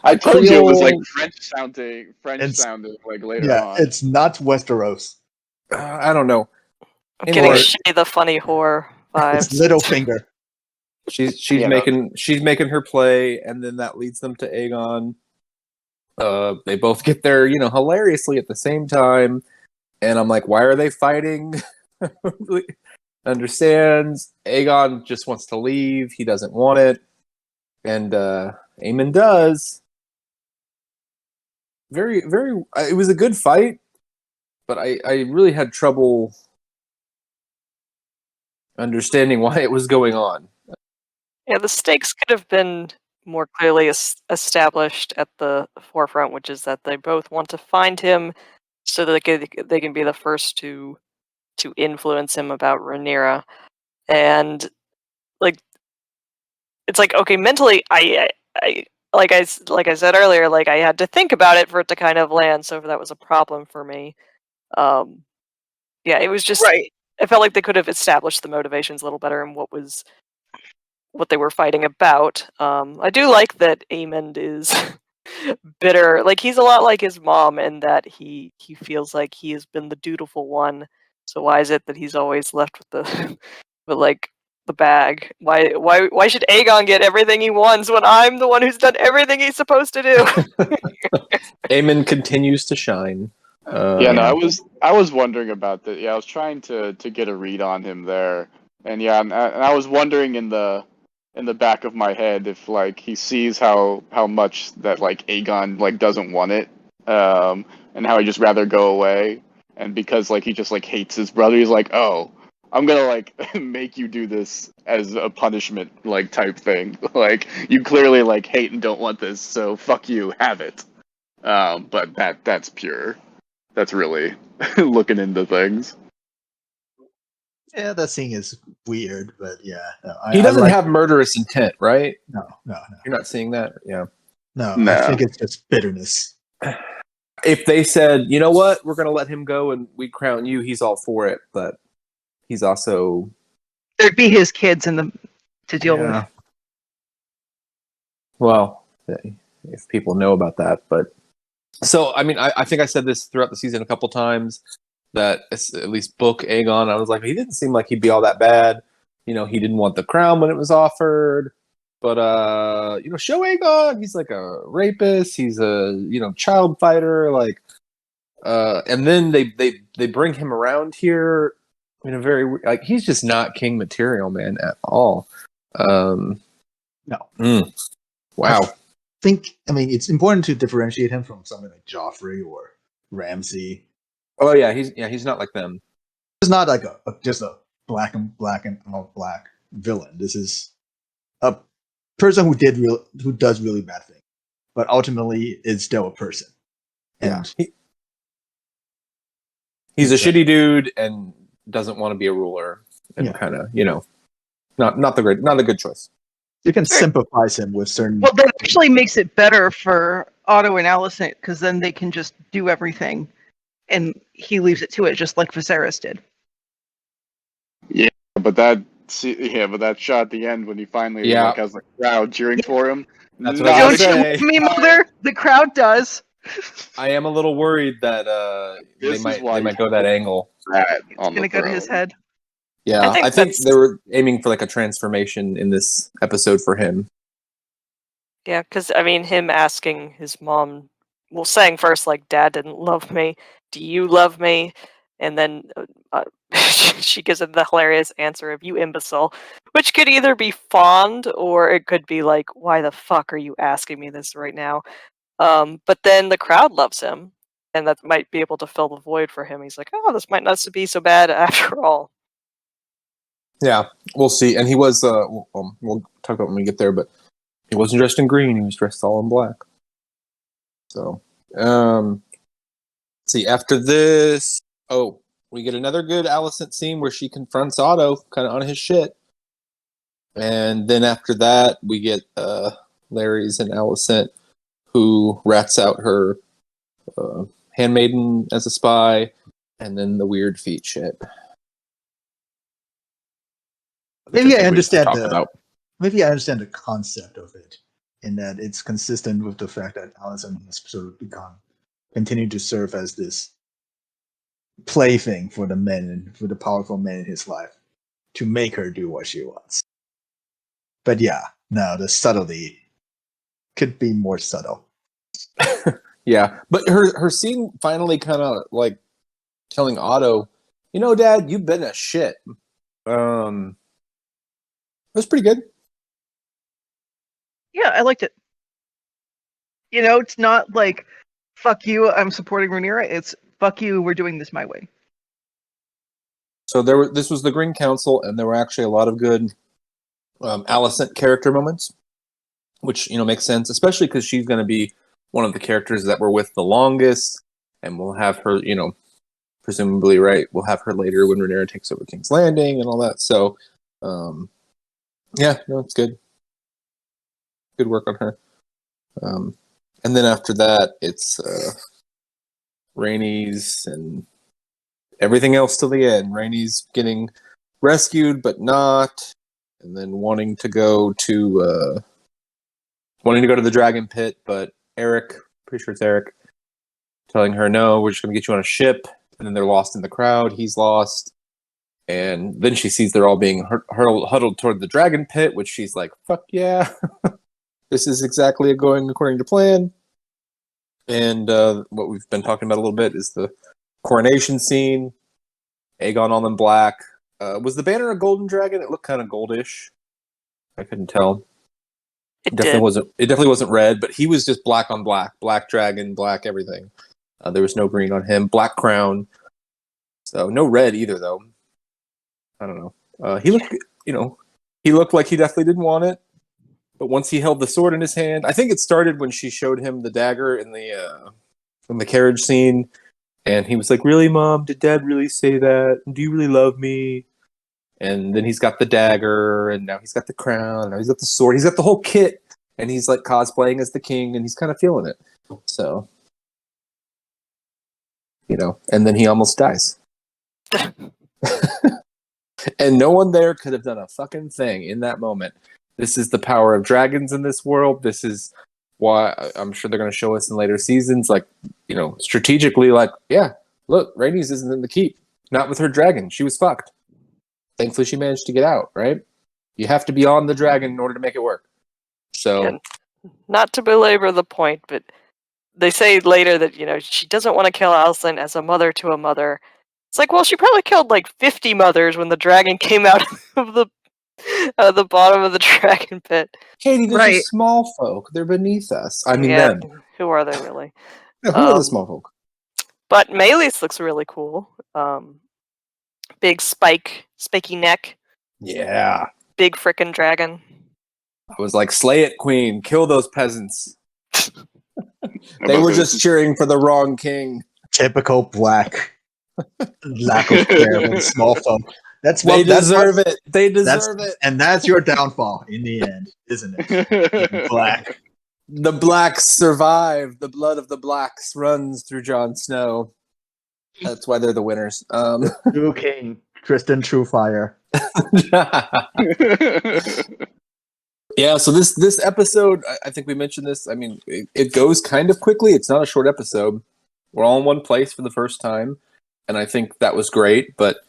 I told you it was like French sounding like later on. Yeah, it's not Westeros. I don't know. I'm getting Shay the funny whore vibes. It's Littlefinger. She's making her play, and then that leads them to Aegon. They both get there, hilariously at the same time, and I'm like, why are they fighting? Understands. Aegon just wants to leave. He doesn't want it, and Aemon does. Very, very. It was a good fight, but I really had trouble understanding why it was going on. Yeah, the stakes could have been more clearly established at the forefront, which is that they both want to find him so that they can be the first to influence him about Rhaenyra. And like, it's like, okay, mentally, I like I said earlier, like I had to think about it for it to kind of land, so that was a problem for me. Yeah, it was just right. I felt like they could have established the motivations a little better and what they were fighting about. I do like that Aemond is bitter. Like, he's a lot like his mom in that he feels like he has been the dutiful one. So why is it that he's always left with the bag? Why should Aegon get everything he wants when I'm the one who's done everything he's supposed to do? Aemon continues to shine. I was wondering about that. Yeah, I was trying to get a read on him there, and I was wondering in the back of my head if like he sees how much that like Aegon like doesn't want it, and how he'd just rather go away, and because like he just like hates his brother, he's like, oh, I'm gonna like make you do this as a punishment like type thing. Like you clearly like hate and don't want this, so fuck you, have it. But that's pure. That's really looking into things. Yeah, that scene is weird, but yeah. No, he doesn't have murderous intent, right? No. You're not seeing that? Yeah. No, I think it's just bitterness. If they said, you know what, we're going to let him go and we crown you, he's all for it, but he's also... There'd be his kids to deal with. Well, if people know about that, but... So, I mean, I think I said this throughout the season a couple times, that at least book Aegon, I was like, he didn't seem like he'd be all that bad. He didn't want the crown when it was offered. But, show Aegon, he's like a rapist, he's a, child fighter, like, and then they bring him around here in a very, like, he's just not king material, man, at all. No. Wow. I mean, it's important to differentiate him from something like Joffrey or Ramsay. Oh yeah, he's not like them. It's not like just a black and all black villain. This is a person who does really bad things, but ultimately is still a person. And he's a shitty dude and doesn't want to be a ruler, and kind of not a good choice. You can sympathize him with certain. Well, that actually makes it better for Otto and Alicent because then they can just do everything, and he leaves it to it, just like Viserys did. But that shot at the end when he finally has the crowd cheering for him. That's what I was Don't gonna you say. love me, Mother? The crowd does. I am a little worried that they might go that angle. It's gonna go to his head. Yeah, I think that's- they were aiming for like a transformation in this episode for him. Yeah, because I mean, him asking his mom, well, saying first like, "Dad didn't love me. Do you love me?" And then she gives him the hilarious answer of "You imbecile," which could either be fond or it could be like, "Why the fuck are you asking me this right now?" But then the crowd loves him, and that might be able to fill the void for him. He's like, "Oh, this might not be so bad after all." Yeah, we'll see. And he was, we'll talk about when we get there, but he wasn't dressed in green. He was dressed all in black. So, let's see. After this, we get another good Alicent scene where she confronts Otto, kind of on his shit. And then after that, we get Larry's and Alicent, who rats out her handmaiden as a spy, and then the weird feet shit. Maybe I understand Maybe I understand the concept of it, in that it's consistent with the fact that Alicent has sort of continued to serve as this plaything for the men and for the powerful men in his life to make her do what she wants. But yeah, no, the subtlety could be more subtle. Yeah, but her scene finally kind of like telling Otto, you know, Dad, you've been a shit. It was pretty good. Yeah, I liked it. You know, it's not like, fuck you, I'm supporting Rhaenyra. It's, fuck you, we're doing this my way. So this was the Green Council, and there were actually a lot of good Alicent character moments, which, you know, makes sense, especially because she's going to be one of the characters that we're with the longest, and we'll have her, you know, presumably, right, we'll have her later when Rhaenyra takes over King's Landing and all that. So, yeah, no, it's good. Good work on her. And then after that, it's Rhaenys and everything else till the end. Rhaenys getting rescued, but not, and then wanting to go to the dragon pit, but Eric, pretty sure it's Eric, telling her, no, we're just going to get you on a ship. And then they're lost in the crowd. He's lost. And then she sees they're all being huddled toward the dragon pit, which she's like, fuck yeah. This is exactly going according to plan. And what we've been talking about a little bit is the coronation scene. Aegon all in black. Was the banner a golden dragon? It looked kind of goldish. I couldn't tell. It definitely wasn't red, but he was just black on black. Black dragon, black everything. There was no green on him. Black crown. So no red either, though. I don't know. He looked like he definitely didn't want it. But once he held the sword in his hand, I think it started when she showed him the dagger in the carriage scene, and he was like, "Really, Mom? Did Dad really say that? Do you really love me?" And then he's got the dagger, and now he's got the crown, and now he's got the sword. He's got the whole kit, and he's like cosplaying as the king, and he's kind of feeling it. So, you know, and then he almost dies. And no one there could have done a fucking thing in that moment. This is the power of dragons in this world. This is why I'm sure they're going to show us in later seasons, like, you know, strategically, like, yeah, look, Rhaenys isn't in the keep. Not with her dragon. She was fucked. Thankfully, she managed to get out, right? You have to be on the dragon in order to make it work. So, and not to belabor the point, but they say later that, you know, she doesn't want to kill Alicent as a mother to a mother. It's like, well, she probably killed like 50 mothers when the dragon came out of the bottom of the dragon pit. Katie, those are small folk. They're beneath us. I mean, them. Who are they really? Yeah, who are the small folk? But Meleys looks really cool. Big spiky neck. Yeah. Big frickin' dragon. I was like, slay it, queen. Kill those peasants. They were just cheering for the wrong king. Typical black lack of care with small folk. That's They what deserve it. They deserve it. And that's your downfall in the end, isn't it? Black. The blacks survive. The blood of the blacks runs through Jon Snow. That's why they're the winners. True King, Tristan Truefire. Yeah, so this episode, I think we mentioned this. I mean, it goes kind of quickly. It's not a short episode. We're all in one place for the first time, and I think that was great. But there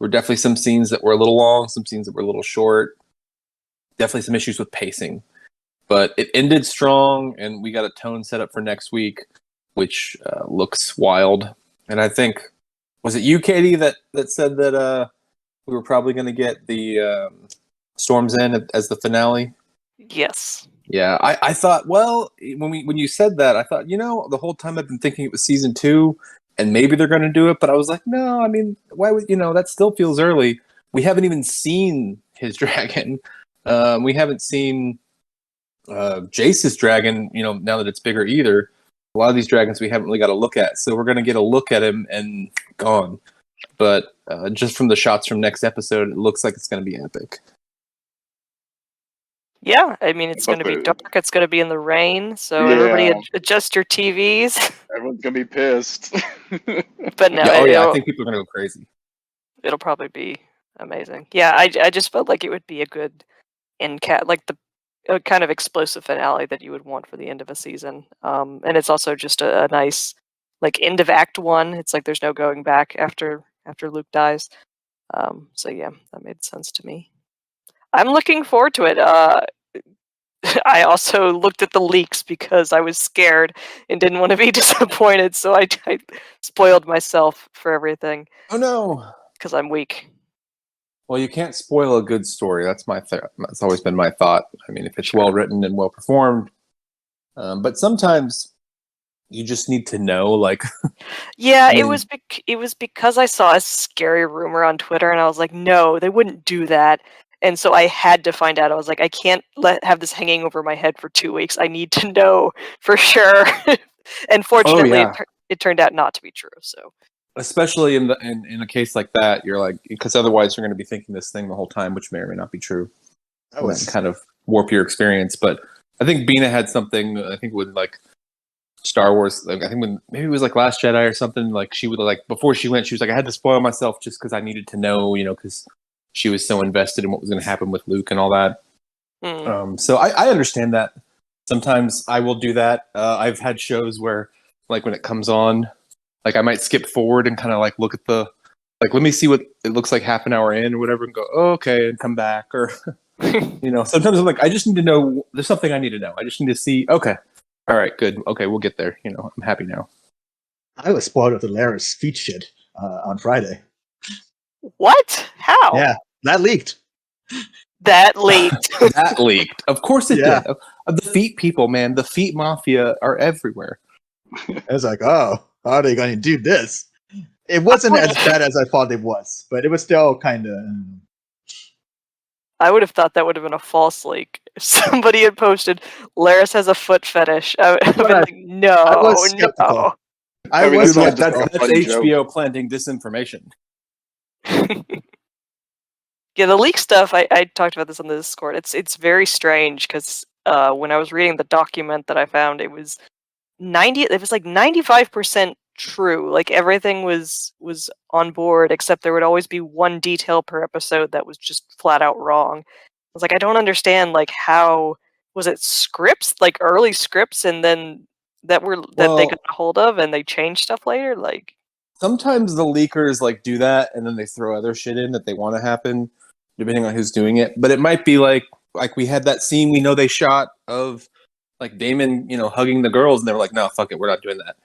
were definitely some scenes that were a little long, some scenes that were a little short. Definitely some issues with pacing. But it ended strong, and we got a tone set up for next week, which looks wild. And I think, was it you, Katie, that said that we were probably going to get the Storm's End as the finale? Yes. Yeah, I thought, well, when you said that, I thought, the whole time I've been thinking it was season 2, and maybe they're going to do it, but I was like, no, I mean, why would, that still feels early. We haven't even seen his dragon. We haven't seen Jace's dragon, now that it's bigger either. A lot of these dragons we haven't really got a look at, so we're going to get a look at him and gone. But just from the shots from next episode, it looks like it's going to be epic. Yeah, I mean, it's going to be dark. It's going to be in the rain, so everybody adjust your TVs. Everyone's going to be pissed. But no, I think people are going to go crazy. It'll probably be amazing. Yeah, I just felt like it would be a good end cat, like a kind of explosive finale that you would want for the end of a season. And it's also just a nice, like, end of Act 1. It's like there's no going back after Luke dies. So yeah, that made sense to me. I'm looking forward to it. I also looked at the leaks because I was scared and didn't want to be disappointed, so I spoiled myself for everything. Oh no! Because I'm weak. Well, you can't spoil a good story. That's that's always been my thought. I mean, if it's well written and well performed, but sometimes you just need to know, like. Yeah, it was because I saw a scary rumor on Twitter, and I was like, no, they wouldn't do that. And so I had to find out. I was like, I can't have this hanging over my head for 2 weeks. I need to know for sure. And fortunately, it turned out not to be true. So, especially in a case like that, you're like, because otherwise you're going to be thinking this thing the whole time, which may or may not be true. That would kind of warp your experience. But I think Bina had something. I think with like Star Wars. Like, I think when maybe it was like Last Jedi or something. Like she would before she went, she was like, I had to spoil myself just because I needed to know, because she was so invested in what was going to happen with Luke and all that. So I understand that. Sometimes I will do that. I've had shows where, like, when it comes on, like, I might skip forward and kind of, like, look at let me see what it looks like half an hour in or whatever and go, oh, okay, and come back. Or, sometimes I'm like, I just need to know. There's something I need to know. I just need to see, okay, all right, good. Okay, we'll get there. I'm happy now. I was spoiled with the Laris feet shit on Friday. What? How? Yeah, that leaked. That leaked. That leaked. Of course it did. The feet people, man. The feet mafia are everywhere. I was like, oh, how are they going to do this? It wasn't as bad as I thought it was, but it was still kind of. I would have thought that would have been a false leak. If somebody had posted, Laris has a foot fetish, I would have been like, no, I was skeptical. no. I was that's HBO planting disinformation. Yeah, the leak stuff, I talked about this on the Discord. It's very strange because when I was reading the document that I found, it was like 95% true. Like everything was on board, except there would always be one detail per episode that was just flat out wrong. I was like, I don't understand, like, how was it scripts, like early scripts, and then that they got a hold of and they changed stuff later? Like, sometimes the leakers like do that and then they throw other shit in that they want to happen, depending on who's doing it. But it might be like we had that scene we know they shot of like Damon, hugging the girls, and they were like, no, fuck it, we're not doing that.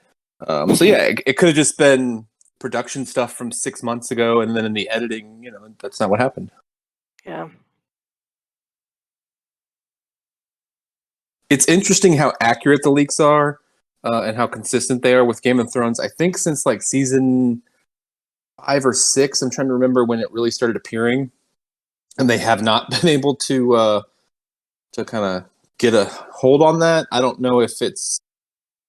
So yeah, it could have just been production stuff from 6 months ago, and then in the editing, that's not what happened. Yeah. It's interesting how accurate the leaks are. And how consistent they are with Game of Thrones. I think since like season 5 or 6, I'm trying to remember when it really started appearing, and they have not been able to kind of get a hold on that. I don't know if it's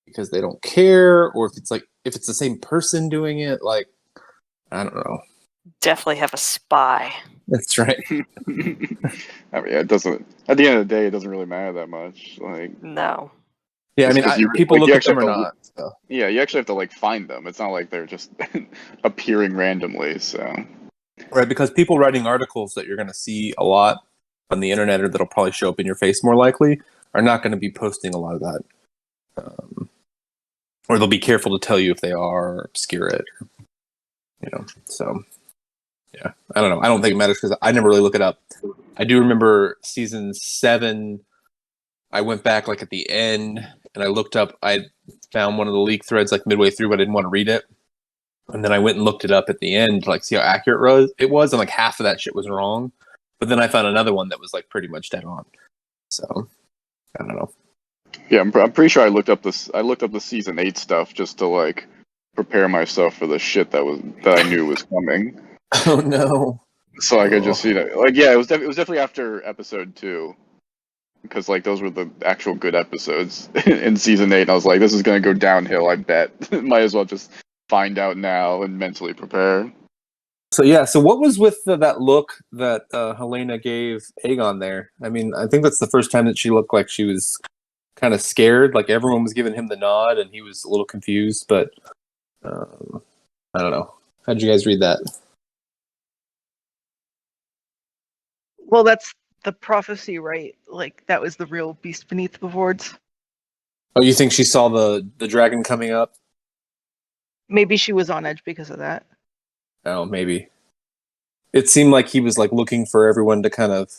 because they don't care, or if it's the same person doing it. Like, I don't know. definitely have a spy. That's right. I mean, it doesn't. At the end of the day, it doesn't really matter that much. Like, No. Yeah, I just mean, 'cause you people like, look you at actually them or have to, not. So. yeah, you actually have to like find them. It's not like they're just appearing randomly. So Right, because people writing articles that you're going to see a lot on the internet or that'll probably show up in your face more likely are not going to be posting a lot of that. Or they'll be careful to tell you if they are or obscure it. So, yeah. I don't know. I don't think it matters because I never really look it up. I do remember season 7, I went back like at the end and I looked up, I found one of the leak threads like midway through, but I didn't want to read it. And then I went and looked it up at the end to like see how accurate it was, and like half of that shit was wrong. But then I found another one that was like pretty much dead on. So I don't know. yeah, I'm pretty sure I looked up the season 8 stuff just to like prepare myself for the shit that I knew was coming. Oh no. So I could just see that. Like, yeah, it was definitely after episode 2. Because like those were the actual good episodes in season 8. And I was like, this is gonna go downhill. I bet. Might as well just find out now and mentally prepare. So yeah. So what was with that look that Helena gave Aegon there? I mean, I think that's the first time that she looked like she was kind of scared. Like everyone was giving him the nod, and he was a little confused. But I don't know. How'd you guys read that? Well, that's the prophecy, right? Like that was the real beast beneath the boards. Oh, you think she saw the dragon coming up? Maybe she was on edge because of that. Oh, maybe. It seemed like he was like looking for everyone to kind of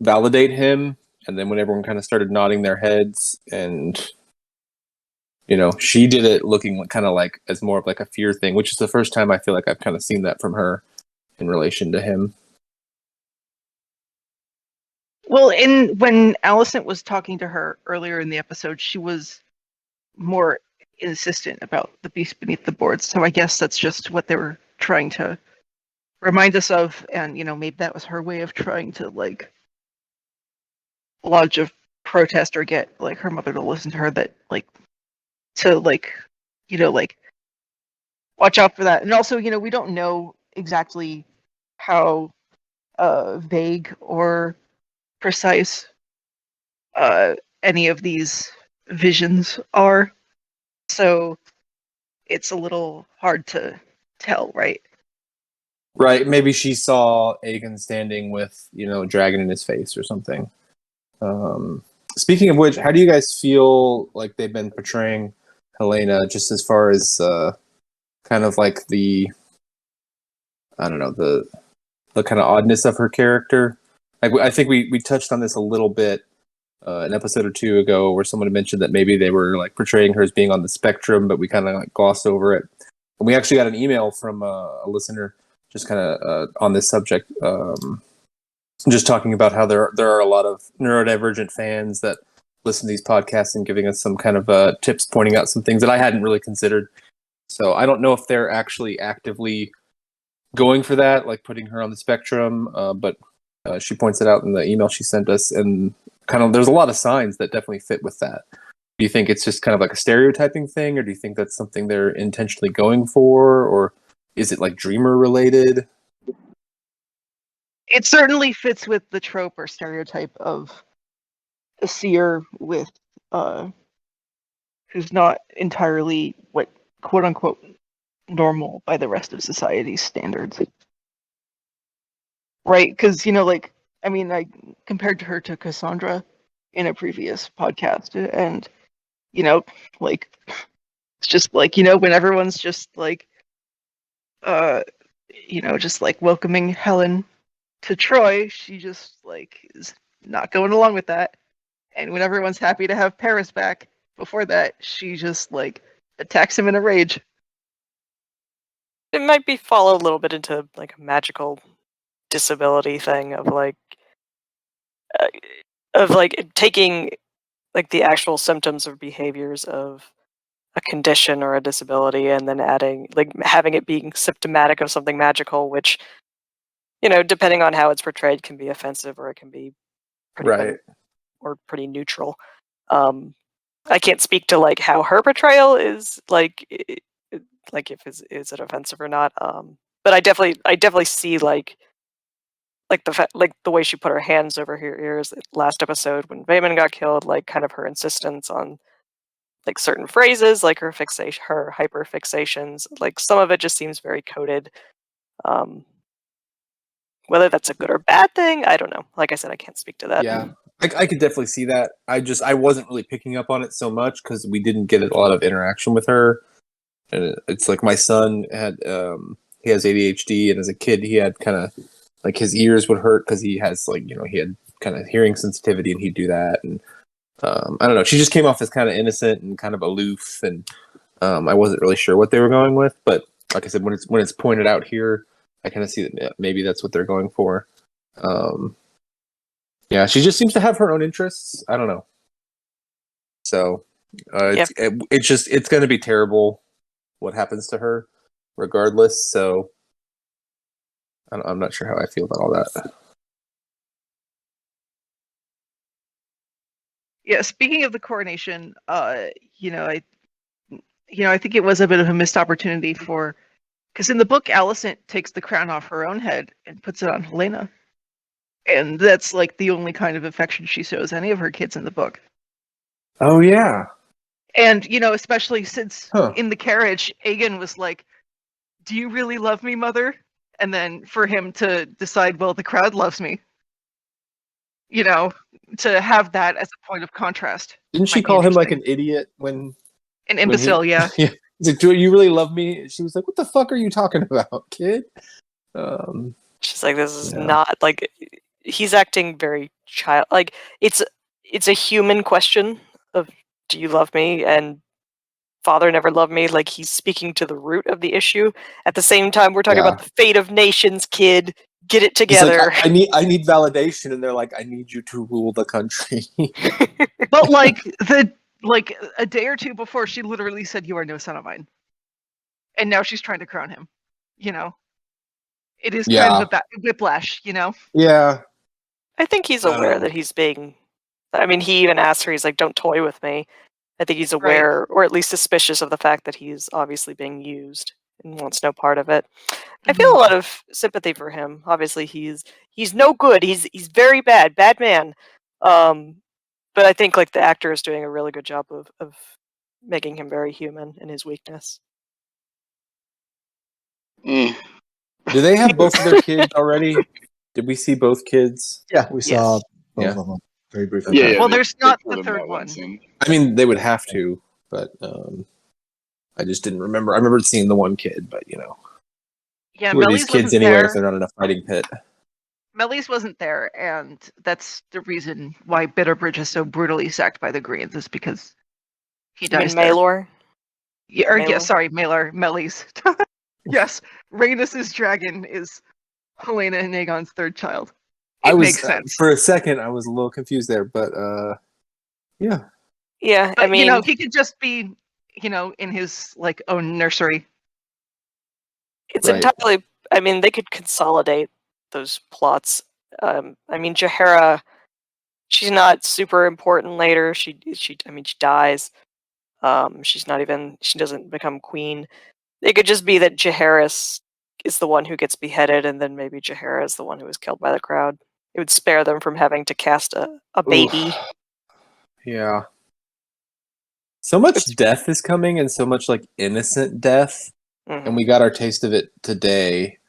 validate him, and then when everyone kind of started nodding their heads, and she did it looking kind of like as more of like a fear thing, which is the first time I feel like I've kind of seen that from her in relation to him. Well, when Alicent was talking to her earlier in the episode, she was more insistent about the beast beneath the boards. So I guess that's just what they were trying to remind us of, and maybe that was her way of trying to like lodge a protest or get like her mother to listen to her, that like to like like watch out for that. And also, we don't know exactly how vague or precise any of these visions are, so it's a little hard to tell, right? Right. Maybe she saw Aegon standing with a dragon in his face or something. Speaking of which, how do you guys feel like they've been portraying Helena, just as far as kind of like the kind of oddness of her character? Like, I think we touched on this a little bit an episode or two ago, where someone had mentioned that maybe they were like portraying her as being on the spectrum, but we kind of like glossed over it. And we actually got an email from a listener just kind of on this subject, just talking about how there are a lot of neurodivergent fans that listen to these podcasts and giving us some kind of tips, pointing out some things that I hadn't really considered. So I don't know if they're actually actively going for that, like putting her on the spectrum, but she points it out in the email she sent us, and kind of there's a lot of signs that definitely fit with that. Do you think it's just kind of like a stereotyping thing, or do you think that's something they're intentionally going for, or is it like dreamer related? It certainly fits with the trope or stereotype of a seer with who's not entirely what quote unquote normal by the rest of society's standards, right? Because like I compared her to Cassandra in a previous podcast, and like it's just like when everyone's just like just like welcoming Helen to Troy, she just like is not going along with that. And when everyone's happy to have Paris back, before that, she just like attacks him in a rage. It might be fall a little bit into like a magical disability thing of taking like the actual symptoms or behaviors of a condition or a disability and then adding like having it being symptomatic of something magical, which depending on how it's portrayed can be offensive or it can be pretty Right. or pretty neutral. I can't speak to like how her portrayal is like if is it offensive or not. But I definitely see like the way she put her hands over her ears last episode when Vayman got killed, like kind of her insistence on like certain phrases, like her hyper fixations, like some of it just seems very coded. Whether that's a good or bad thing, I don't know. Like I said, I can't speak to that. Yeah, I could definitely see that. I wasn't really picking up on it so much because we didn't get a lot of interaction with her. And it's like my son had he has ADHD, and as a kid he had kind of like his ears would hurt because he has like he had kind of hearing sensitivity, and he'd do that. And I don't know. She just came off as kind of innocent and kind of aloof, and I wasn't really sure what they were going with. But like I said, when it's pointed out here, I kind of see that maybe that's what they're going for. Yeah, she just seems to have her own interests. I don't know. So it's going to be terrible what happens to her, regardless. So I'm not sure how I feel about all that. Yeah, speaking of the coronation, I think it was a bit of a missed opportunity because in the book, Alicent takes the crown off her own head and puts it on Helena, and that's like the only kind of affection she shows any of her kids in the book. Oh yeah, and especially since in the carriage, Aegon was like, "Do you really love me, Mother?" And then for him to decide, well, the crowd loves me. To have that as a point of contrast. Didn't she call him like an idiot when an imbecile? Yeah. Yeah. He's like, "Do you really love me?" She was like, "What the fuck are you talking about, kid?" She's like, "This is not like." He's acting very child. Like it's a human question of, "Do you love me?" and "Father never loved me." Like he's speaking to the root of the issue. At the same time, we're talking about the fate of nations, kid. Get it together. Like, I need validation, and they're like, "I need you to rule the country." But like a day or two before, she literally said, "You are no son of mine," and now she's trying to crown him. It is kind of a whiplash. Yeah. I think he's aware that he's being. I mean, he even asked her. He's like, "Don't toy with me." I think he's aware, or at least suspicious of the fact that he's obviously being used and wants no part of it. I feel a lot of sympathy for him. Obviously, he's no good. He's very bad man. But I think like the actor is doing a really good job of making him very human in his weakness. Do they have both of their kids already? Did we see both kids? Yeah, we saw both of them very briefly. Yeah, well, there's not the third one. I mean, they would have to, but I just didn't remember. I remember seeing the one kid, but yeah, who are these kids anyway if they're not in a fighting pit? Melis wasn't there, and that's the reason why Bitterbridge is so brutally sacked by the Greens, is because he dies there. Maelor? Maelor. Melis. Yes, Rhaenys's dragon is Helena and Aegon's third child. It makes sense. For a second, I was a little confused there, but yeah. Yeah, but, I mean, he could just be, in his like own nursery. It's entirely. I mean, they could consolidate those plots. I mean, Jaehaera, she's not super important later. She dies. She doesn't become queen. It could just be that Jaehaerys is the one who gets beheaded, and then maybe Jaehaera is the one who was killed by the crowd. It would spare them from having to cast a baby. Oof. Yeah. So much death is coming, and so much like innocent death, and we got our taste of it today.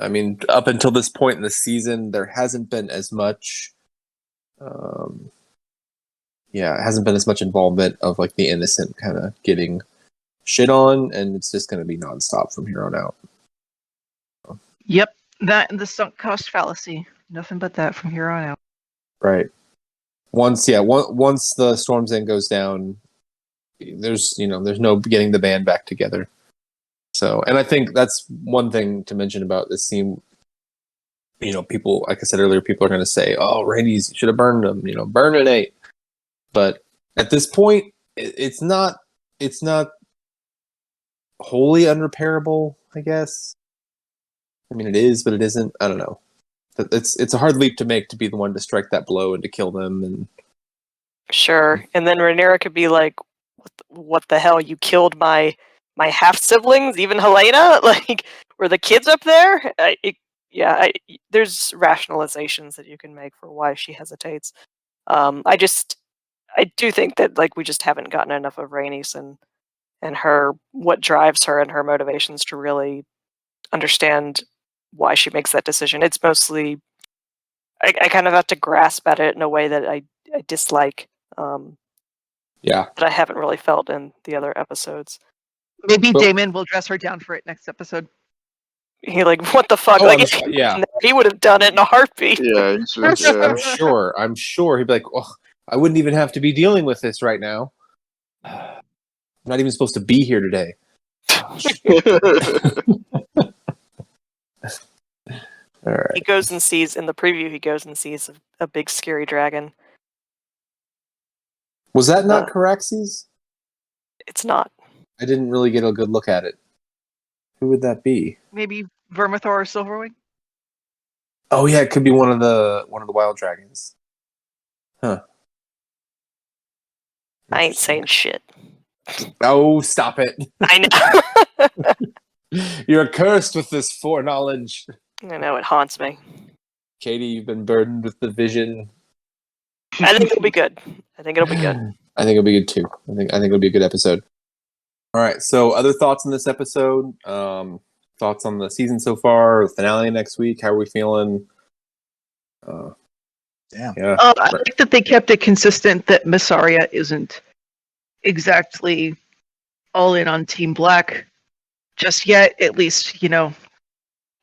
I mean, up until this point in the season, there hasn't been as much. It hasn't been as much involvement of like the innocent kind of getting shit on, and it's just going to be nonstop from here on out. Yep, that and the sunk cost fallacy. Nothing but that from here on out. Right. Once the Storm's End goes down, there's no getting the band back together. So, and I think that's one thing to mention about this scene. People, like I said earlier, people are going to say, "Oh, Rhaenys, you should have burned him. Burn it, Nate." But at this point, it's not wholly unrepairable, I guess. I mean, it is, but it isn't. I don't know. It's a hard leap to make to be the one to strike that blow and to kill them. And sure, and then Rhaenyra could be like, "What the hell? You killed my half siblings, even Helena? Like, were the kids up there? There's rationalizations that you can make for why she hesitates. I do think that like we just haven't gotten enough of Rhaenys and her, what drives her and her motivations to really understand why she makes that decision. It's mostly I kind of have to grasp at it in a way that I dislike. That I haven't really felt in the other episodes. Maybe Damon will dress her down for it next episode. He like, what the fuck? Oh, like, yeah. He would have done it in a heartbeat. Yeah, I'm sure he'd be like, oh, I wouldn't even have to be dealing with this right now. I'm not even supposed to be here today. All right. He goes and sees, in the preview, he goes and sees a big scary dragon. Was that not Caraxes? It's not. I didn't really get a good look at it. Who would that be? Maybe Vermithor or Silverwing? Oh yeah, it could be one of the wild dragons. Huh. I ain't saying shit. Oh, stop it. I know. You're cursed with this foreknowledge. I know, it haunts me. Katie, you've been burdened with the vision. I think it'll be good. I think it'll be good. I think it'll be good too. I think it'll be a good episode. All right. So, other thoughts on this episode? Thoughts on the season so far? The finale next week? How are we feeling? Damn. Yeah. I like that they kept it consistent that Missaria isn't exactly all in on Team Black just yet. At least,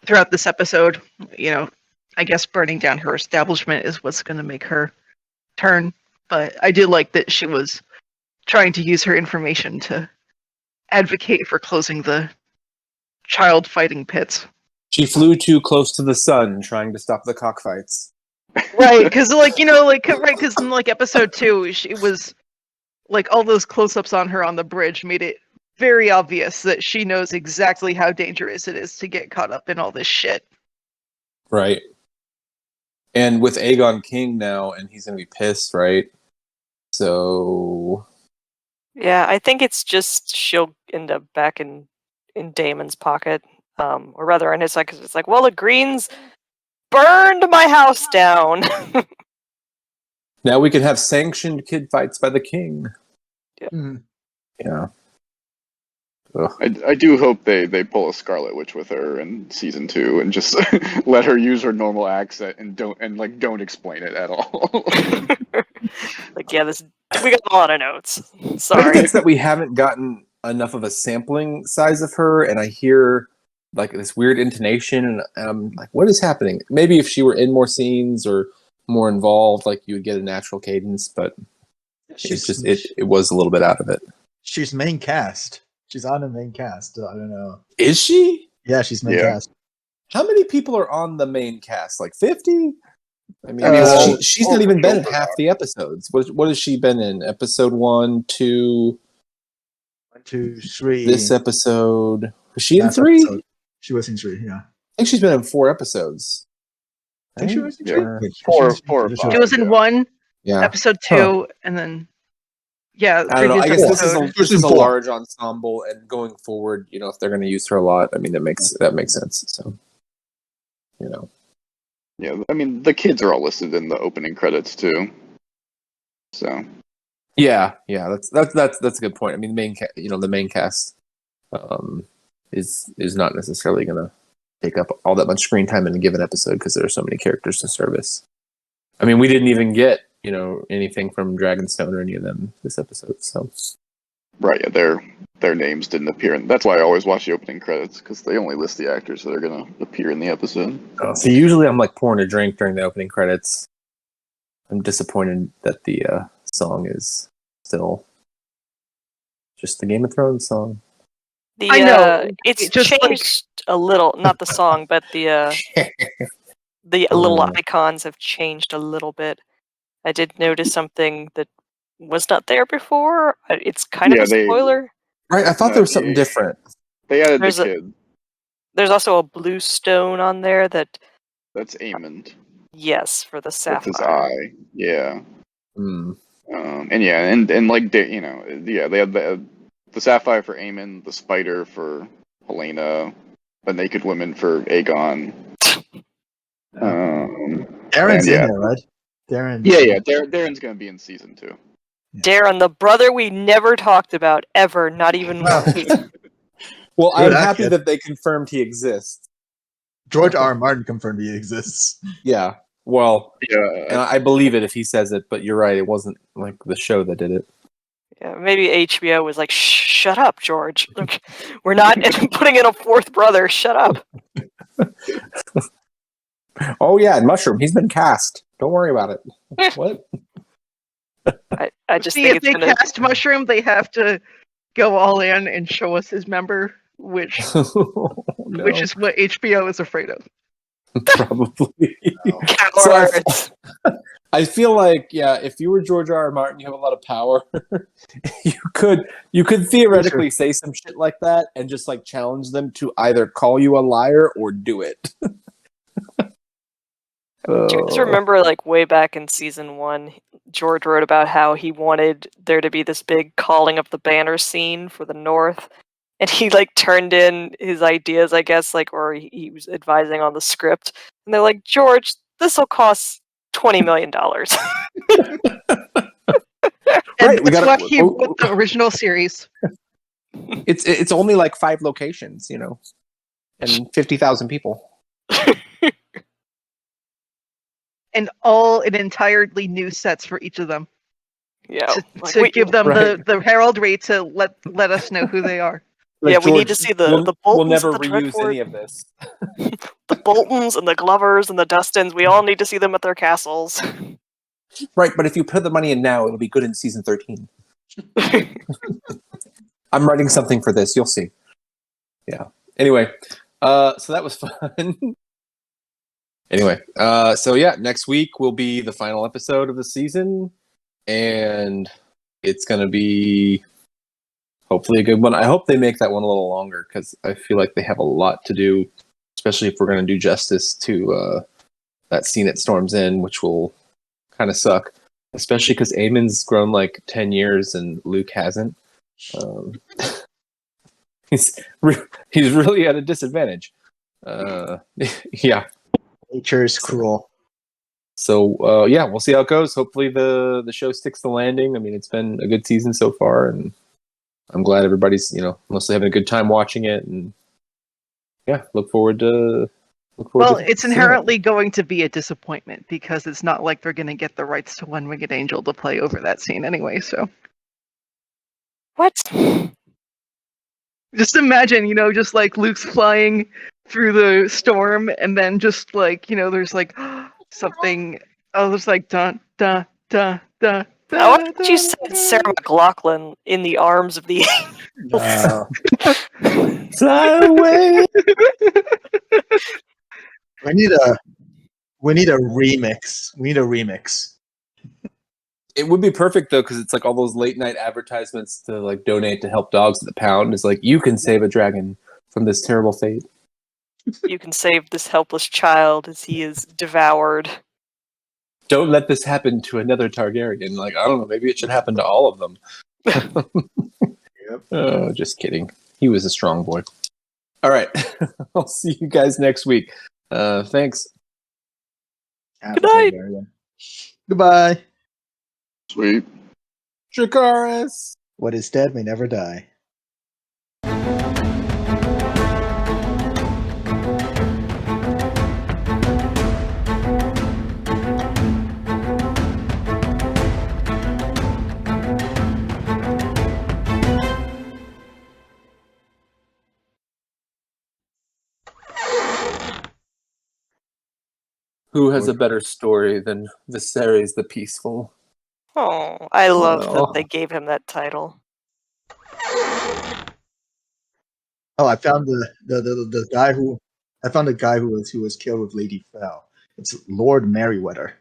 throughout this episode, I guess burning down her establishment is what's going to make her turn. But I did like that she was trying to use her information to advocate for closing the child fighting pits. She flew too close to the sun, trying to stop the cockfights. Right, because because in episode 2, it was all those close-ups on her on the bridge made it very obvious that she knows exactly how dangerous it is to get caught up in all this shit. Right. And with Aegon King now, and he's gonna be pissed, right? So yeah, I think it's just she'll end up back in Daemon's pocket, or rather in his side, because it's like, well, the Greens burned my house down. now we can have sanctioned kid fights by the king. Yeah. Mhm. Yeah. I do hope they pull a Scarlet Witch with her in season 2 and just let her use her normal accent and don't explain it at all. We got a lot of notes. I think Sorry. it's that we haven't gotten enough of a sampling size of her, and I hear this weird intonation, and I'm like, what is happening? Maybe if she were in more scenes or more involved, you would get a natural cadence, but it was a little bit out of it. She's main cast. She's on the main cast. I don't know. Is she? Yeah, she's main cast. How many people are on the main cast? 50? I mean, she's not even been in half the episodes. What has she been in? Episode 1, 2... 1, 2, 3. This episode. Was she in 3? Episode. She was in 3, yeah. I think she's been in 4 episodes. I think she was in 3. Four or five. She was in 1, Yeah. episode 2, and then I don't know. I guess this is a 4. large ensemble, and going forward, if they're going to use her a lot, I mean, that makes sense. So, Yeah, I mean, the kids are all listed in the opening credits too. So. Yeah, that's a good point. I mean, the main cast, is not necessarily going to take up all that much screen time in a given episode because there are so many characters to service. I mean, we didn't even get anything from Dragonstone or any of them this episode. So. Right, yeah, their names didn't appear, and that's why I always watch the opening credits because they only list the actors that are going to appear in the episode. So usually I'm pouring a drink during the opening credits. I'm disappointed that the song is still just the Game of Thrones song. I know. It's just changed a little. Not the song, but the little icons have changed a little bit. I did notice something that was not there before. It's kind of a spoiler. Right, I thought there was something different. They added the kid. There's also a blue stone on there that's Aemond. Yes, for the sapphire. With his eye, yeah. Mm. They had the sapphire for Aemond, the spider for Helena, a naked woman for Aegon. Darren's and in there, right? Darren. Yeah. Darren's gonna be in season 2. Darren, the brother we never talked about ever, not even once. Well, Good I'm happy kid. that they confirmed he exists. George R. R. Martin confirmed he exists. Yeah. Well, Yeah. and I believe it if he says it, but you're right. It wasn't like the show that did it. Yeah, maybe HBO was like, shut up, George. Look, we're not putting in a fourth brother. Shut up. Oh yeah, and Mushroom. He's been cast. Don't worry about it. What? I just See, think if it's they gonna. cast Mushroom, they have to go all in and show us his member, which No. which is what HBO is afraid of. Probably. Cowards. I feel like, yeah, if you were George R. R. Martin, you have a lot of power. you could theoretically say some shit like that and just like challenge them to either call you a liar or do it. Do you guys remember, like, way back in season 1, George wrote about how he wanted there to be this big calling of the banner scene for the North, and he, like, turned in his ideas, I guess, like, or he was advising on the script, and they're like, George, this'll cost $20 million. And that's why he wrote the original series. It's only like 5 locations, and 50,000 people. And all in entirely new sets for each of them. Yeah, To give them right. the heraldry to let us know who they are. Like, yeah, we need George, to see the Boltons we'll never and the reuse Dreadfort. any of this. The Boltons and the Glovers and the Dustins, we all need to see them at their castles. Right, but if you put the money in now, it'll be good in season 13. I'm writing something for this. You'll see. Yeah. Anyway, so that was fun. Anyway, so yeah, next week will be the final episode of the season, and it's going to be hopefully a good one. I hope they make that one a little longer, because I feel like they have a lot to do, especially if we're going to do justice to that scene at Storm's Inn, which will kind of suck, especially because Aemon's grown like 10 years and Luke hasn't. He's really at a disadvantage. Yeah. Nature is cruel. So yeah, we'll see how it goes. Hopefully the show sticks the landing. I mean, it's been a good season so far, and I'm glad everybody's mostly having a good time watching it. And yeah, look forward to. Well, it's inherently going to be a disappointment because it's not like they're going to get the rights to One-Winged Angel to play over that scene anyway. So What? just imagine, just like Luke's flying through the storm, and then just like there's like something. Oh, there's like dun dun dun dun. I like that you said Sarah McLachlan in the arms of the Fly away. We need a remix. We need a remix. It would be perfect though, because it's like all those late night advertisements to like donate to help dogs at the pound. It's like, you can save a dragon from this terrible fate. You can save this helpless child as he is devoured. Don't let this happen to another Targaryen. Like, I don't know, maybe it should happen to all of them. Yep. Oh, just kidding. He was a strong boy. All right. I'll see you guys next week. Thanks. Good night. Goodbye. Sweet. Dracarys. What is dead may never die. Who has a better story than Viserys the Peaceful? Oh, I love Oh. that they gave him that title. Oh, I found the guy who was killed with Lady Fel. It's Lord Merryweather.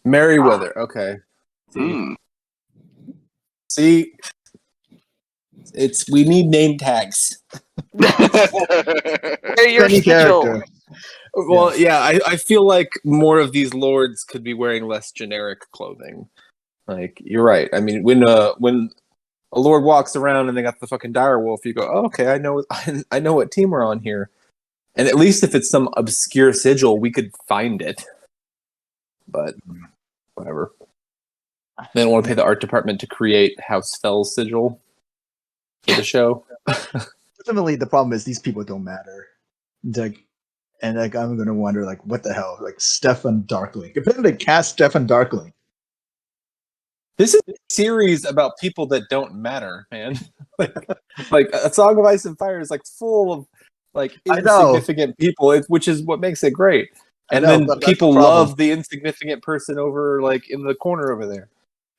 Merryweather. Okay. See, we need name tags. They're your Any sigil. character. Well, yeah, I feel like more of these lords could be wearing less generic clothing. Like, you're right. I mean, when a lord walks around and they got the fucking dire wolf, you go, oh, okay, I know what team we're on here. And at least if it's some obscure sigil, we could find it. But whatever. They don't want to pay the art department to create House Fell's sigil for the show. Ultimately, the problem is these people don't matter. I'm gonna wonder, like, what the hell? Like Stefan Darkling. Apparently, they cast Stefan Darkling. This is a series about people that don't matter, man. like A Song of Ice and Fire is like full of like insignificant people, which is what makes it great. And then people love the insignificant person over like in the corner over there.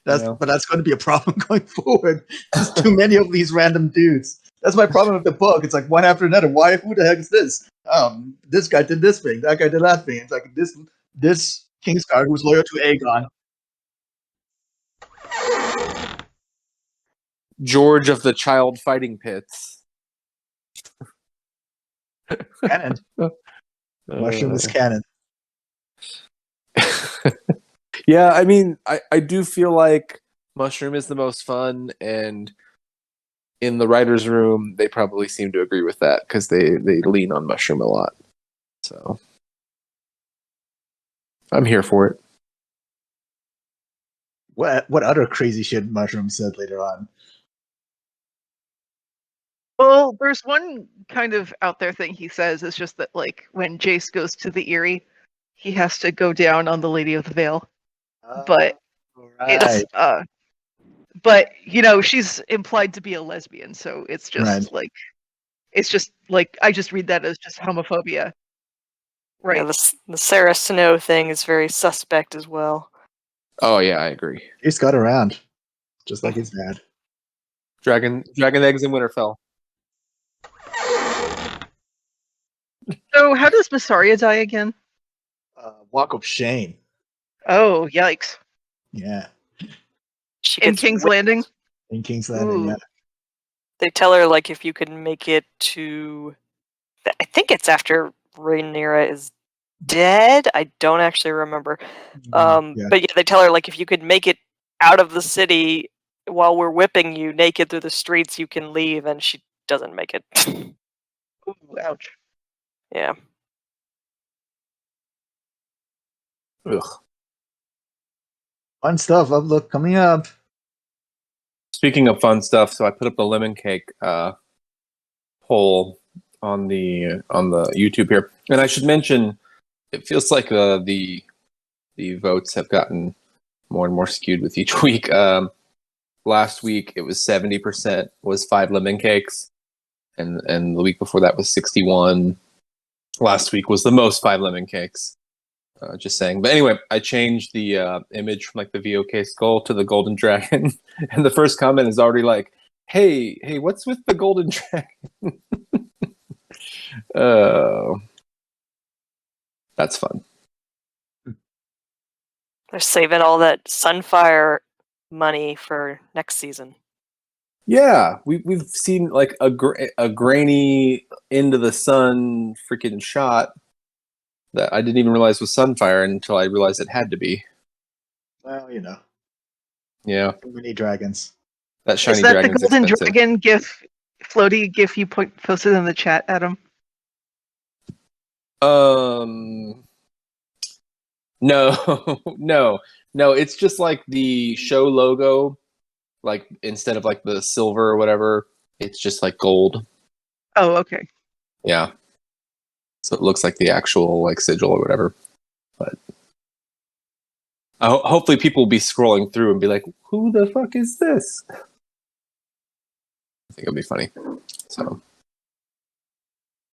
But that's going to be a problem going forward. There's too many of these random dudes. That's my problem with the book. It's like one after another. Who the heck is this? This guy did this thing. That guy did that thing. It's like this Kingsguard who's loyal to Aegon. George of the Child Fighting Pits. Canon. Mushroom is canon. Yeah, I mean, I do feel like Mushroom is the most fun, and in the writer's room, they probably seem to agree with that because they lean on Mushroom a lot. So I'm here for it. What other crazy shit Mushroom said later on? Well, there's one kind of out there thing he says. It's just that, like, when Jace goes to the Eyrie, he has to go down on the Lady of the Vale. But it's but you know, she's implied to be a lesbian, so it's just like I just read that as just homophobia. Right. Yeah, the Sarah Snow thing is very suspect as well. Oh yeah, I agree. He's got around, just like his dad. Dragon eggs in Winterfell. So how does Massaria die again? Walk of Shame. Oh, yikes. Yeah. In King's Landing? In King's Landing, yeah. They tell her, like, if you can make it to... I think it's after Rhaenyra is dead? I don't actually remember. But yeah, they tell her, like, if you could make it out of the city while we're whipping you naked through the streets, you can leave, and she doesn't make it. Ooh, ouch. Yeah. Ugh. Fun stuff. Look, coming up. Speaking of fun stuff, so I put up the lemon cake poll on the YouTube here, and I should mention, it feels like the votes have gotten more and more skewed with each week. Last week it was 70% was 5 lemon cakes, and the week before that was 61. Last week was the most 5 lemon cakes. Just saying. But anyway, I changed the image from like the VOK skull to the golden dragon, and the first comment is already like, "Hey, what's with the golden dragon?" That's fun. They're saving all that Sunfire money for next season. Yeah, we've seen like a grainy into the sun freaking shot that I didn't even realize was Sunfire until I realized it had to be. Well, you know. Yeah. Too many dragons. That shiny Is that dragon's the golden expensive. dragon gif, floaty gif you posted in the chat, Adam? No. It's just like the show logo, like instead of like the silver or whatever, it's just like gold. Oh, okay. Yeah. So it looks like the actual like sigil or whatever. But hopefully people will be scrolling through and be like, "Who the fuck is this?" I think it'll be funny. So